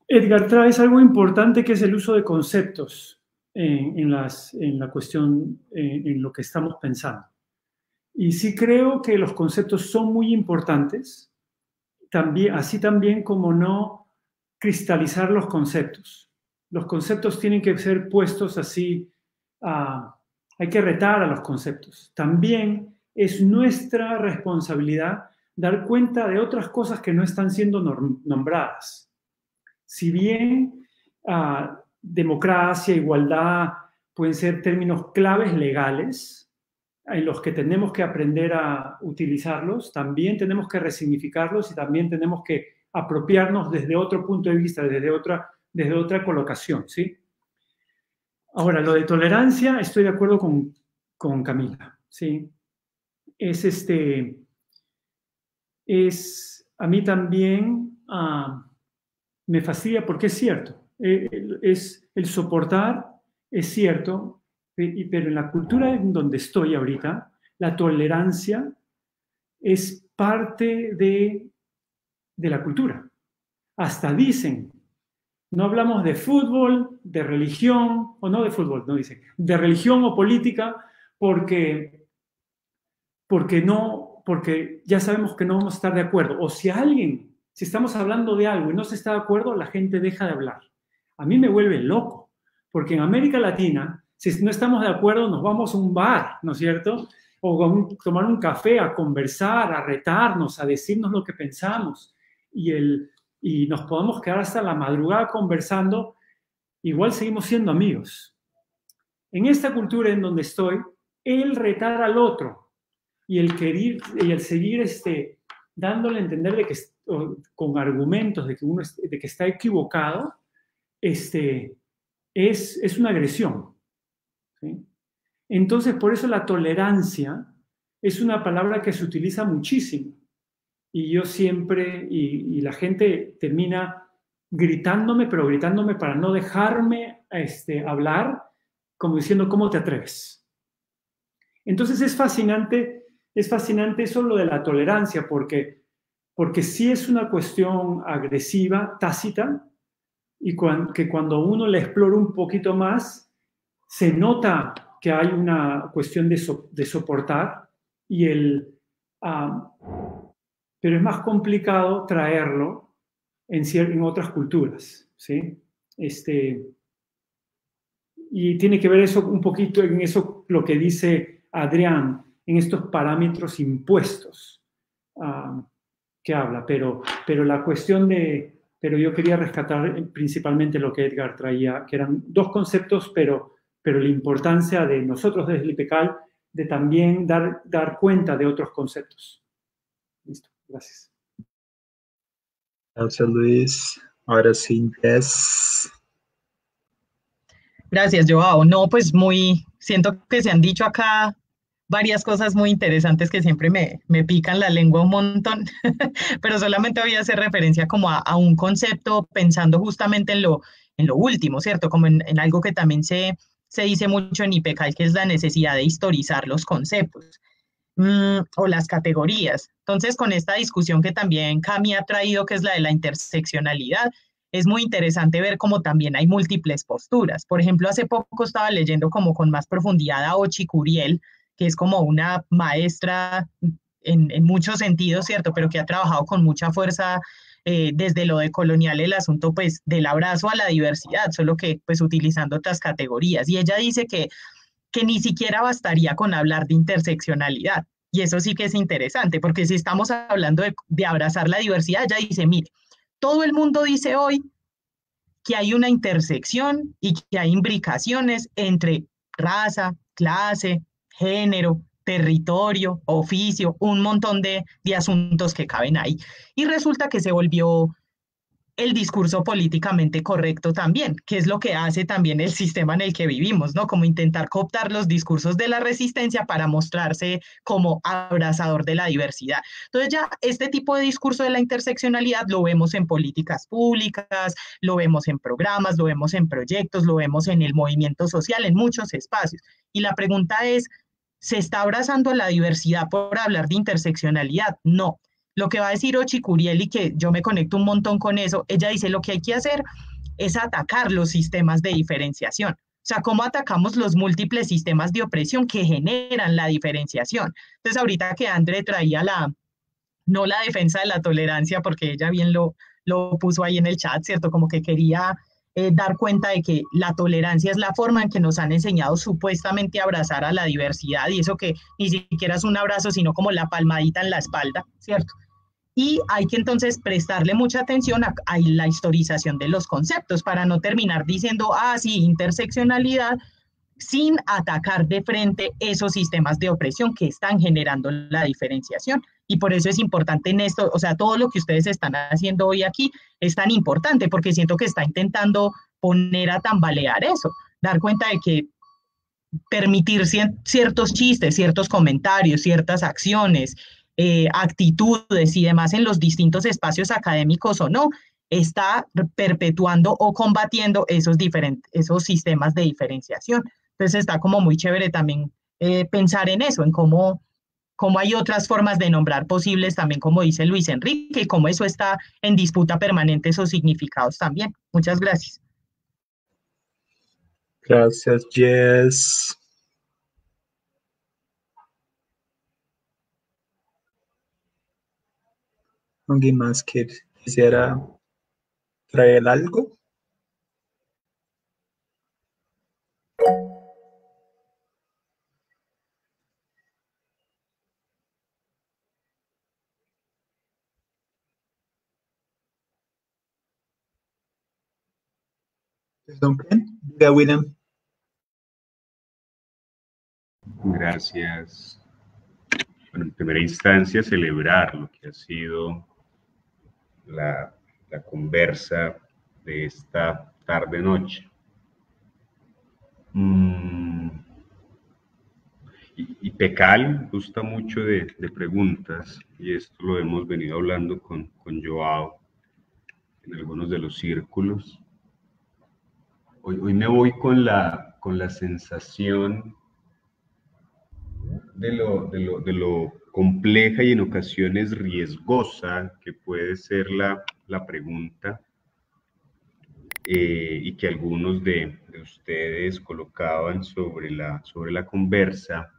Speaker 4: Edgar, traes algo importante que es el uso de conceptos en la cuestión, en lo que estamos pensando. Y sí creo que los conceptos son muy importantes, también, así también como no cristalizar los conceptos. Los conceptos tienen que ser puestos así, hay que retar a los conceptos. También es nuestra responsabilidad dar cuenta de otras cosas que no están siendo nombradas. Si bien democracia, igualdad pueden ser términos claves legales en los que tenemos que aprender a utilizarlos, también tenemos que resignificarlos y también tenemos que apropiarnos desde otro punto de vista, desde otra colocación, ¿sí? Ahora, lo de tolerancia, estoy de acuerdo con Camila, ¿sí? Es a mí también me fastidia porque es cierto. Es el soportar, es cierto, pero en la cultura en donde estoy ahorita, la tolerancia es parte de la cultura. Hasta dicen, no hablamos de fútbol, de religión, o no de fútbol, no dicen, de religión o política, porque ya sabemos que no vamos a estar de acuerdo. O si estamos hablando de algo y no se está de acuerdo, la gente deja de hablar. A mí me vuelve loco, porque en América Latina, si no estamos de acuerdo, nos vamos a un bar, ¿no es cierto? O a tomar un café, a conversar, a retarnos, a decirnos lo que pensamos. Y nos podemos quedar hasta la madrugada conversando, igual seguimos siendo amigos. En esta cultura en donde estoy, el retar al otro y el seguir dándole a entender de que, con argumentos de que está equivocado, es una agresión, ¿sí? Entonces, por eso la tolerancia es una palabra que se utiliza muchísimo. Y yo siempre, y la gente termina gritándome, pero gritándome para no dejarme hablar, como diciendo, ¿cómo te atreves? Entonces es fascinante eso lo de la tolerancia, porque sí es una cuestión agresiva, tácita, y que cuando uno la explora un poquito más, se nota que hay una cuestión de soportar, pero es más complicado traerlo en otras culturas, ¿sí? Y tiene que ver eso un poquito en eso lo que dice Adrián, en estos parámetros impuestos que habla, pero la cuestión pero yo quería rescatar principalmente lo que Edgar traía, que eran dos conceptos, pero la importancia de nosotros desde el IPECAL de también dar cuenta de otros conceptos. Listo, gracias.
Speaker 1: Gracias, Luis. Ahora sí, Jess.
Speaker 7: Gracias, Joao. No, pues siento que se han dicho acá varias cosas muy interesantes que siempre me pican la lengua un montón, pero solamente voy a hacer referencia como a un concepto pensando justamente en lo último, ¿cierto? Como en algo que también se dice mucho en IPECAL, que es la necesidad de historizar los conceptos o las categorías. Entonces, con esta discusión que también Cami ha traído, que es la de la interseccionalidad, es muy interesante ver cómo también hay múltiples posturas. Por ejemplo, hace poco estaba leyendo como con más profundidad a Ochi Curiel, que es como una maestra en muchos sentidos, ¿cierto? Pero que ha trabajado con mucha fuerza desde lo decolonial, el asunto pues del abrazo a la diversidad, solo que pues utilizando otras categorías. Y ella dice que ni siquiera bastaría con hablar de interseccionalidad. Y eso sí que es interesante, porque si estamos hablando de abrazar la diversidad, ella dice, mire, todo el mundo dice hoy que hay una intersección y que hay imbricaciones entre raza, clase, género, territorio, oficio, un montón de asuntos que caben ahí. Y resulta que se volvió el discurso políticamente correcto también, que es lo que hace también el sistema en el que vivimos, ¿no? Como intentar cooptar los discursos de la resistencia para mostrarse como abrazador de la diversidad. Entonces ya este tipo de discurso de la interseccionalidad lo vemos en políticas públicas, lo vemos en programas, lo vemos en proyectos, lo vemos en el movimiento social, en muchos espacios. Y la pregunta es, ¿se está abrazando a la diversidad por hablar de interseccionalidad? No. Lo que va a decir Ochi Curiel, y que yo me conecto un montón con eso, ella dice lo que hay que hacer es atacar los sistemas de diferenciación. O sea, cómo atacamos los múltiples sistemas de opresión que generan la diferenciación. Entonces, ahorita que André traía no la defensa de la tolerancia, porque ella bien lo puso ahí en el chat, ¿cierto? Como que quería dar cuenta de que la tolerancia es la forma en que nos han enseñado supuestamente a abrazar a la diversidad, y eso que ni siquiera es un abrazo, sino como la palmadita en la espalda, ¿cierto? Y hay que entonces prestarle mucha atención a la historización de los conceptos para no terminar diciendo, sí, interseccionalidad, sin atacar de frente esos sistemas de opresión que están generando la diferenciación. Y por eso es importante en esto, o sea, todo lo que ustedes están haciendo hoy aquí es tan importante, porque siento que está intentando poner a tambalear eso, dar cuenta de que permitir ciertos chistes, ciertos comentarios, ciertas acciones, actitudes y demás en los distintos espacios académicos o no, está perpetuando o combatiendo esos sistemas de diferenciación. Entonces está como muy chévere también pensar en eso, en cómo hay otras formas de nombrar posibles también, como dice Luis Enrique, y cómo eso está en disputa permanente, esos significados también. Muchas gracias.
Speaker 1: Gracias, Jess. ¿Alguien más que quisiera traer algo? Diga, William.
Speaker 8: Gracias. Bueno, en primera instancia, celebrar lo que ha sido la conversa de esta tarde-noche. Y Pecal gusta mucho de preguntas, y esto lo hemos venido hablando con Joao en algunos de los círculos. Hoy me voy con la sensación de lo compleja y en ocasiones riesgosa que puede ser la pregunta, y que algunos de ustedes colocaban sobre la conversa,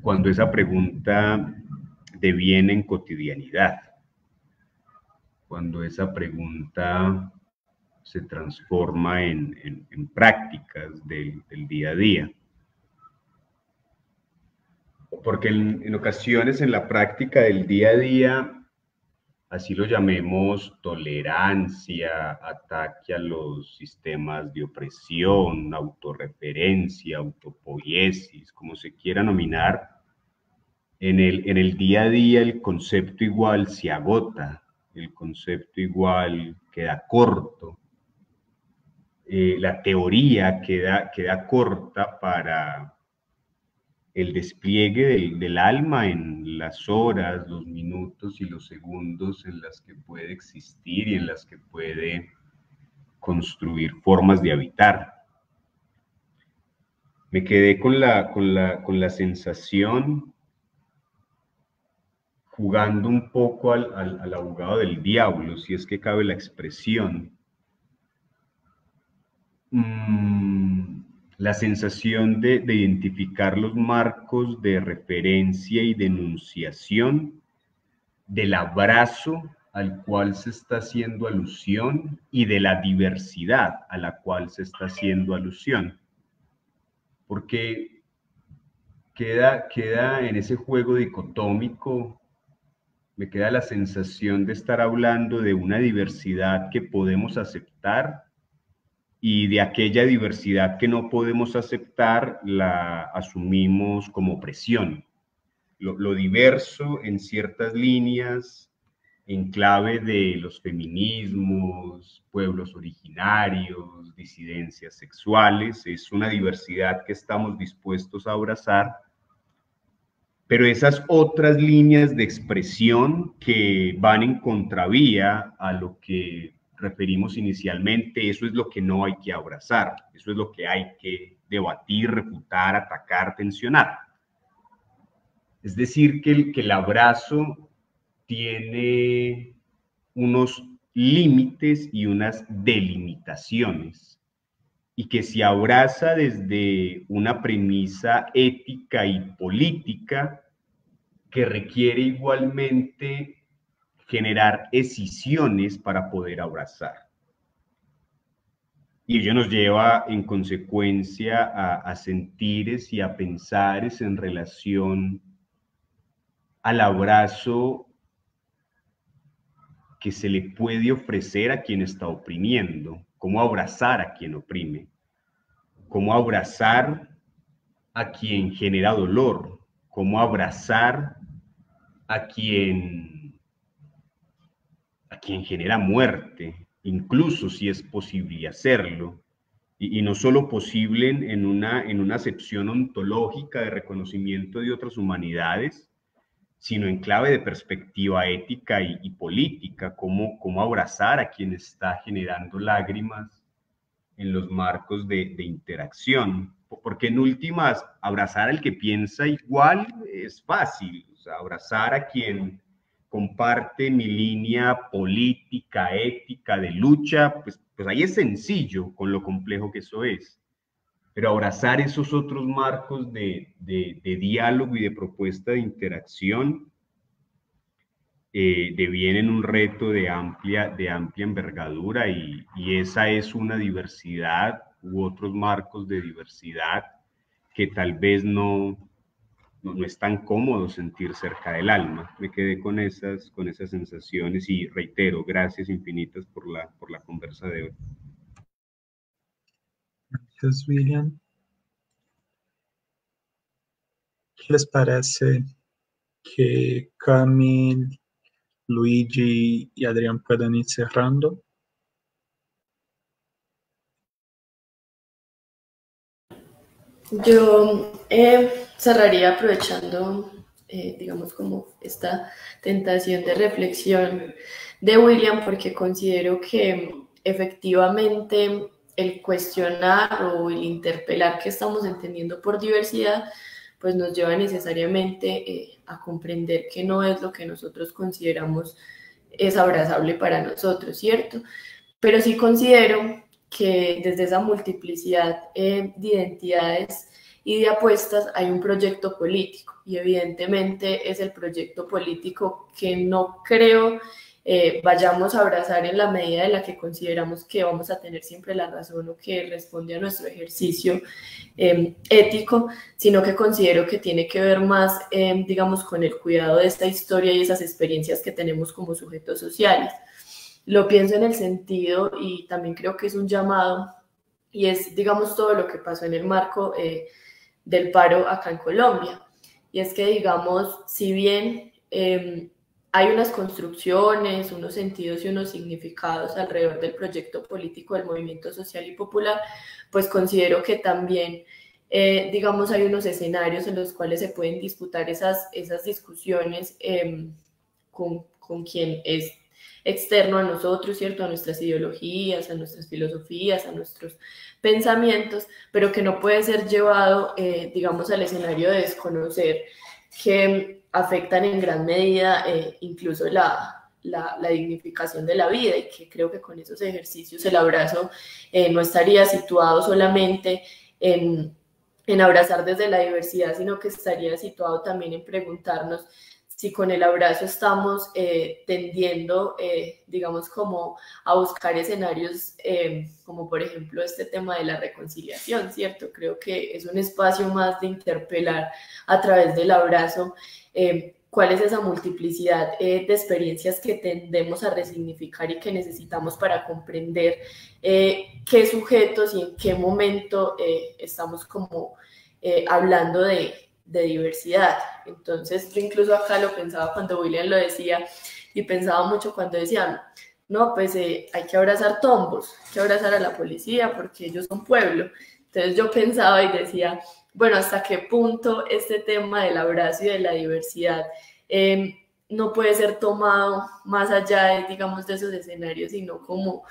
Speaker 8: cuando esa pregunta deviene en cotidianidad, cuando esa pregunta se transforma en prácticas del día a día. Porque en ocasiones en la práctica del día a día, así lo llamemos tolerancia, ataque a los sistemas de opresión, autorreferencia, autopoiesis, como se quiera nominar, en el día a día el concepto igual se agota, el concepto igual queda corto, la teoría queda corta para el despliegue del alma en las horas, los minutos y los segundos en las que puede existir y en las que puede construir formas de habitar. Me quedé con la sensación, jugando un poco al abogado del diablo, si es que cabe la expresión, la sensación de identificar los marcos de referencia y de enunciación del abrazo al cual se está haciendo alusión y de la diversidad a la cual se está haciendo alusión. Porque queda en ese juego dicotómico, me queda la sensación de estar hablando de una diversidad que podemos aceptar y de aquella diversidad que no podemos aceptar la asumimos como opresión. Lo diverso en ciertas líneas, en clave de los feminismos, pueblos originarios, disidencias sexuales, es una diversidad que estamos dispuestos a abrazar, pero esas otras líneas de expresión que van en contravía a lo que referimos inicialmente, eso es lo que no hay que abrazar, eso es lo que hay que debatir, refutar, atacar, tensionar. Es decir, que el abrazo tiene unos límites y unas delimitaciones, y que se abraza desde una premisa ética y política que requiere igualmente generar escisiones para poder abrazar. Y ello nos lleva en consecuencia a sentires y a pensares en relación al abrazo que se le puede ofrecer a quien está oprimiendo, cómo abrazar a quien oprime, cómo abrazar a quien genera dolor, cómo abrazar a quien genera muerte, incluso si es posible hacerlo, y no solo posible en una acepción ontológica de reconocimiento de otras humanidades, sino en clave de perspectiva ética y política, cómo abrazar a quien está generando lágrimas en los marcos de interacción. Porque en últimas, abrazar al que piensa igual es fácil, o sea, abrazar a quien comparte mi línea política, ética, de lucha, pues ahí es sencillo con lo complejo que eso es. Pero abrazar esos otros marcos de diálogo y de propuesta de interacción devienen un reto de amplia envergadura y esa es una diversidad u otros marcos de diversidad que tal vez no es tan cómodo sentir cerca del alma. Me quedé con esas sensaciones y reitero, gracias infinitas por la conversa de hoy.
Speaker 1: Gracias, William. ¿Qué les parece que Camil, Luigi y Adrián puedan ir cerrando?
Speaker 2: Yo cerraría aprovechando, digamos, como esta tentación de reflexión de William, porque considero que efectivamente el cuestionar o el interpelar que estamos entendiendo por diversidad, pues nos lleva necesariamente a comprender que no es lo que nosotros consideramos es abrazable para nosotros, ¿cierto? Pero sí considero que desde esa multiplicidad de identidades y de apuestas hay un proyecto político y evidentemente es el proyecto político que no creo vayamos a abrazar en la medida en la que consideramos que vamos a tener siempre la razón o que responde a nuestro ejercicio ético, sino que considero que tiene que ver más, digamos, con el cuidado de esta historia y esas experiencias que tenemos como sujetos sociales. Lo pienso en el sentido, y también creo que es un llamado, y es, digamos, todo lo que pasó en el marco del paro acá en Colombia. Y es que, digamos, si bien hay unas construcciones, unos sentidos y unos significados alrededor del proyecto político del movimiento social y popular, pues considero que también, digamos, hay unos escenarios en los cuales se pueden disputar esas discusiones con quien es externo a nosotros, ¿cierto? A nuestras ideologías, a nuestras filosofías, a nuestros pensamientos, pero que no puede ser llevado, digamos, al escenario de desconocer que afectan en gran medida incluso la dignificación de la vida, y que creo que con esos ejercicios el abrazo no estaría situado solamente en abrazar desde la diversidad, sino que estaría situado también en preguntarnos si con el abrazo estamos tendiendo, digamos, como a buscar escenarios como por ejemplo este tema de la reconciliación, ¿cierto? Creo que es un espacio más de interpelar a través del abrazo cuál es esa multiplicidad de experiencias que tendemos a resignificar y que necesitamos para comprender qué sujetos y en qué momento estamos como hablando de diversidad. Entonces yo incluso acá lo pensaba cuando William lo decía, y pensaba mucho cuando decían, no, pues hay que abrazar tombos, hay que abrazar a la policía porque ellos son pueblo. Entonces yo pensaba y decía, bueno, ¿hasta qué punto este tema del abrazo y de la diversidad no puede ser tomado más allá de, digamos, de esos escenarios, sino como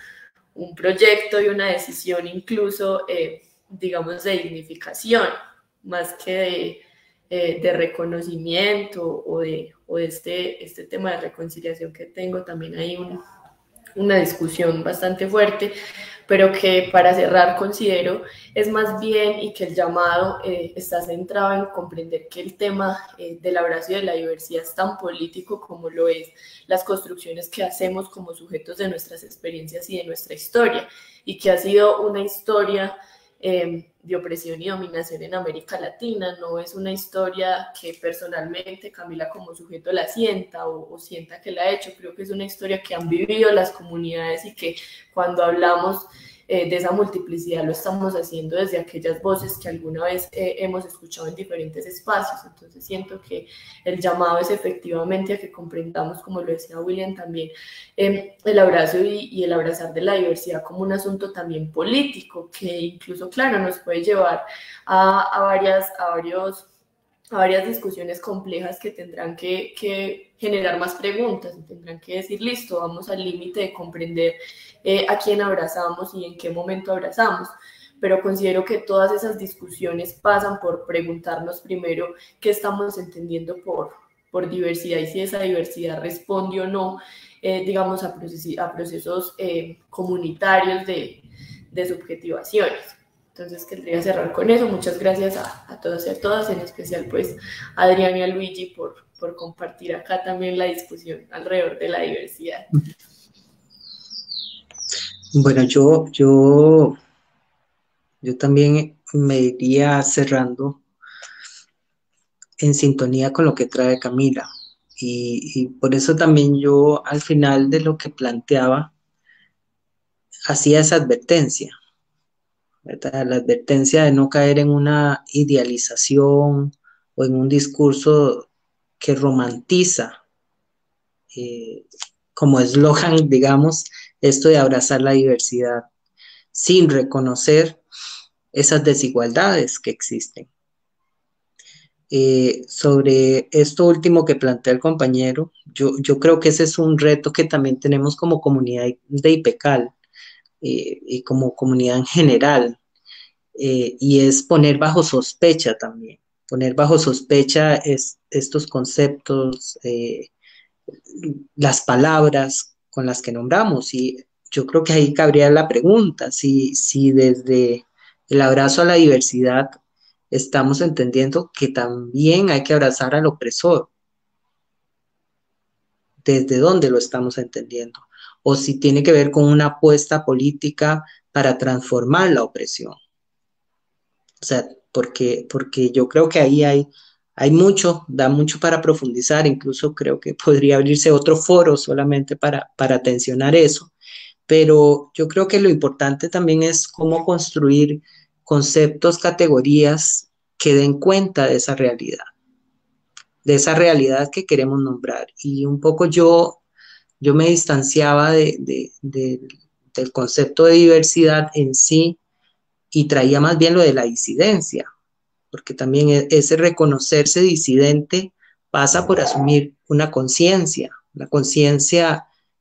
Speaker 2: un proyecto y una decisión incluso, digamos, de dignificación, más que de reconocimiento o de este tema de reconciliación que tengo? También hay una discusión bastante fuerte, pero que para cerrar considero es más bien, y que el llamado está centrado en comprender que el tema del abrazo y de la diversidad es tan político como lo es las construcciones que hacemos como sujetos de nuestras experiencias y de nuestra historia, y que ha sido una historia de opresión y dominación en América Latina. No es una historia que personalmente Camila como sujeto la sienta o sienta que la ha hecho. Creo que es una historia que han vivido las comunidades y que cuando hablamos de esa multiplicidad lo estamos haciendo desde aquellas voces que alguna vez hemos escuchado en diferentes espacios. Entonces siento que el llamado es efectivamente a que comprendamos, como lo decía William también, el abrazo y el abrazar de la diversidad como un asunto también político, que incluso, claro, nos puede llevar a varias discusiones complejas que tendrán que generar más preguntas, y tendrán que decir, listo, vamos al límite de comprender a quién abrazamos y en qué momento abrazamos. Pero considero que todas esas discusiones pasan por preguntarnos primero qué estamos entendiendo por diversidad y si esa diversidad responde o no, digamos, a procesos comunitarios de subjetivaciones. Entonces, querría cerrar con eso. Muchas gracias a todos y a todas, en especial pues a Adrián y a Luigi por compartir acá también la discusión alrededor de la diversidad.
Speaker 3: Bueno, yo también me iría cerrando en sintonía con lo que trae Camila. Y por eso también yo al final de lo que planteaba hacía esa advertencia, ¿verdad? La advertencia de no caer en una idealización o en un discurso que romantiza como eslogan, digamos, esto de abrazar la diversidad, sin reconocer esas desigualdades que existen. Sobre esto último que plantea el compañero, yo creo que ese es un reto que también tenemos como comunidad de IPECAL y como comunidad en general, y es poner bajo sospecha también, poner bajo sospecha estos conceptos, las palabras con las que nombramos, y yo creo que ahí cabría la pregunta, si desde el abrazo a la diversidad estamos entendiendo que también hay que abrazar al opresor, desde dónde lo estamos entendiendo, o si tiene que ver con una apuesta política para transformar la opresión. O sea, porque yo creo que ahí hay mucho, da mucho para profundizar, incluso creo que podría abrirse otro foro solamente para tensionar eso, pero yo creo que lo importante también es cómo construir conceptos, categorías que den cuenta de esa realidad que queremos nombrar. Y un poco yo me distanciaba del concepto de diversidad en sí y traía más bien lo de la disidencia, porque también ese reconocerse disidente pasa por asumir una conciencia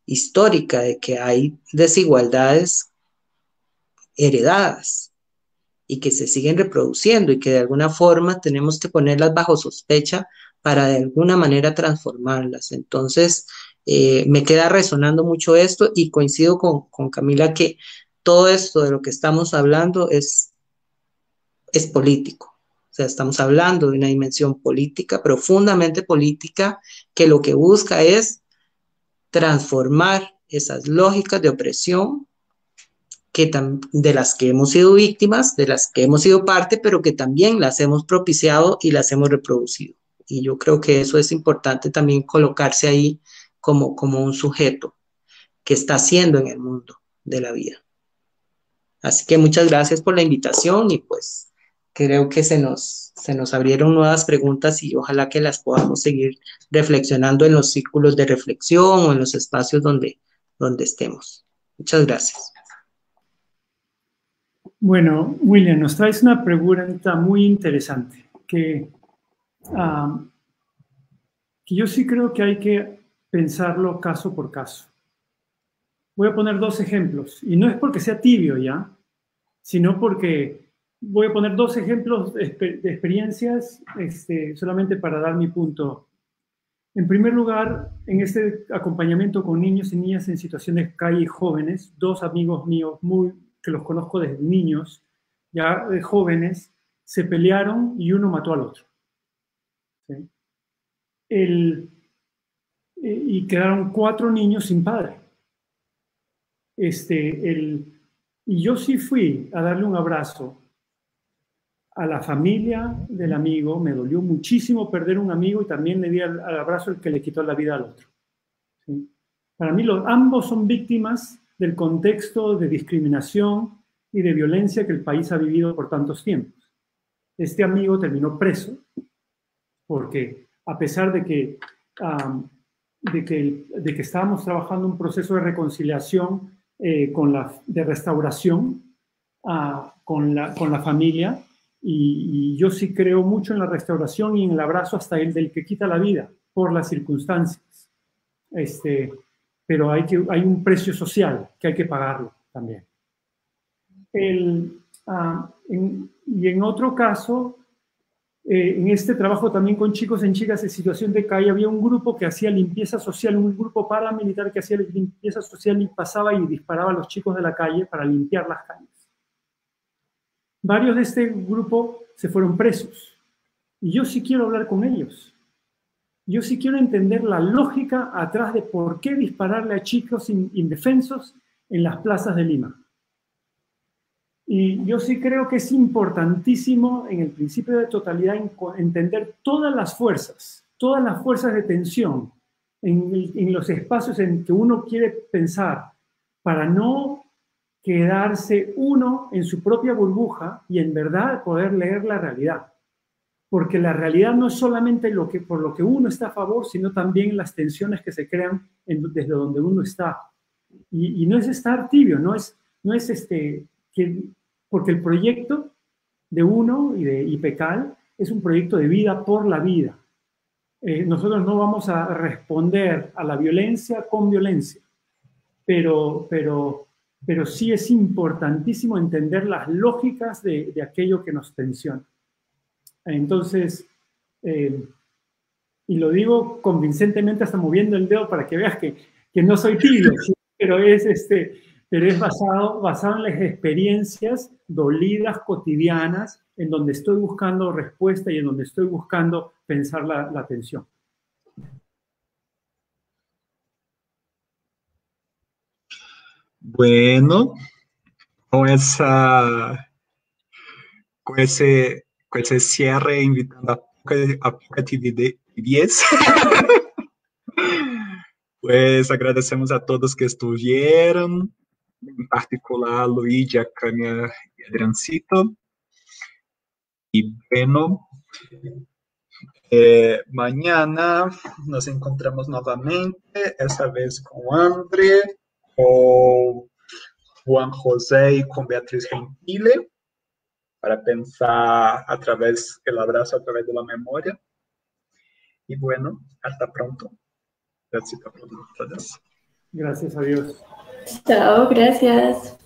Speaker 3: histórica de que hay desigualdades heredadas y que se siguen reproduciendo y que de alguna forma tenemos que ponerlas bajo sospecha para de alguna manera transformarlas. Entonces, me queda resonando mucho esto y coincido con Camila que todo esto de lo que estamos hablando es político. O sea, estamos hablando de una dimensión política, profundamente política, que lo que busca es transformar esas lógicas de opresión de las que hemos sido víctimas, de las que hemos sido parte, pero que también las hemos propiciado y las hemos reproducido. Y yo creo que eso es importante también colocarse ahí como un sujeto que está haciendo en el mundo de la vida. Así que muchas gracias por la invitación y pues creo que se nos abrieron nuevas preguntas y ojalá que las podamos seguir reflexionando en los círculos de reflexión o en los espacios donde estemos. Muchas gracias.
Speaker 4: Bueno, William, nos traes una pregunta muy interesante que yo sí creo que hay que pensarlo caso por caso. Voy a poner dos ejemplos, y no es porque sea tibio ya, sino porque voy a poner dos ejemplos de experiencias solamente para dar mi punto. En primer lugar, en este acompañamiento con niños y niñas en situaciones de calle y jóvenes, dos amigos míos que los conozco desde niños, ya de jóvenes, se pelearon y uno mató al otro. ¿Sí? Y quedaron 4 niños sin padre. Y yo sí fui a darle un abrazo a la familia del amigo, me dolió muchísimo perder un amigo y también le di al abrazo el que le quitó la vida al otro. ¿Sí? Para mí ambos son víctimas del contexto de discriminación y de violencia que el país ha vivido por tantos tiempos. Este amigo terminó preso porque, a pesar de que estábamos trabajando un proceso de reconciliación, de restauración con la familia, y yo sí creo mucho en la restauración y en el abrazo hasta el del que quita la vida por las circunstancias. Pero hay un precio social que hay que pagarlo también. Y en otro caso, en este trabajo también con chicos en chicas en situación de calle, había un grupo que hacía limpieza social, un grupo paramilitar que hacía limpieza social y pasaba y disparaba a los chicos de la calle para limpiar las calles. Varios de este grupo se fueron presos y yo sí quiero hablar con ellos. Yo sí quiero entender la lógica atrás de por qué dispararle a chicos indefensos en las plazas de Lima. Y yo sí creo que es importantísimo en el principio de totalidad entender todas las fuerzas de tensión en los espacios en que uno quiere pensar para no quedarse uno en su propia burbuja y en verdad poder leer la realidad. Porque la realidad no es solamente por lo que uno está a favor, sino también las tensiones que se crean desde donde uno está. Y no es estar tibio, porque el proyecto de UNO y de IPECAL es un proyecto de vida por la vida. Nosotros no vamos a responder a la violencia con violencia, pero sí es importantísimo entender las lógicas de aquello que nos tensiona. Entonces, y lo digo convincentemente hasta moviendo el dedo para que veas que no soy tibio, ¿sí? pero es basado en las experiencias dolidas, cotidianas, en donde estoy buscando respuesta y en donde estoy buscando pensar la tensión.
Speaker 1: Bueno, con ese cierre invitando a poca timidez, pues agradecemos a todos que estuvieron, en particular a Luídia, Cânia y Adriancito. Y bueno, mañana nos encontramos nuevamente, esta vez con André, con Juan José y con Beatriz Gentile, para pensar el abrazo a través de la memoria. Y bueno, hasta pronto. Gracias a todos.
Speaker 4: Gracias a Dios.
Speaker 2: Chao, gracias.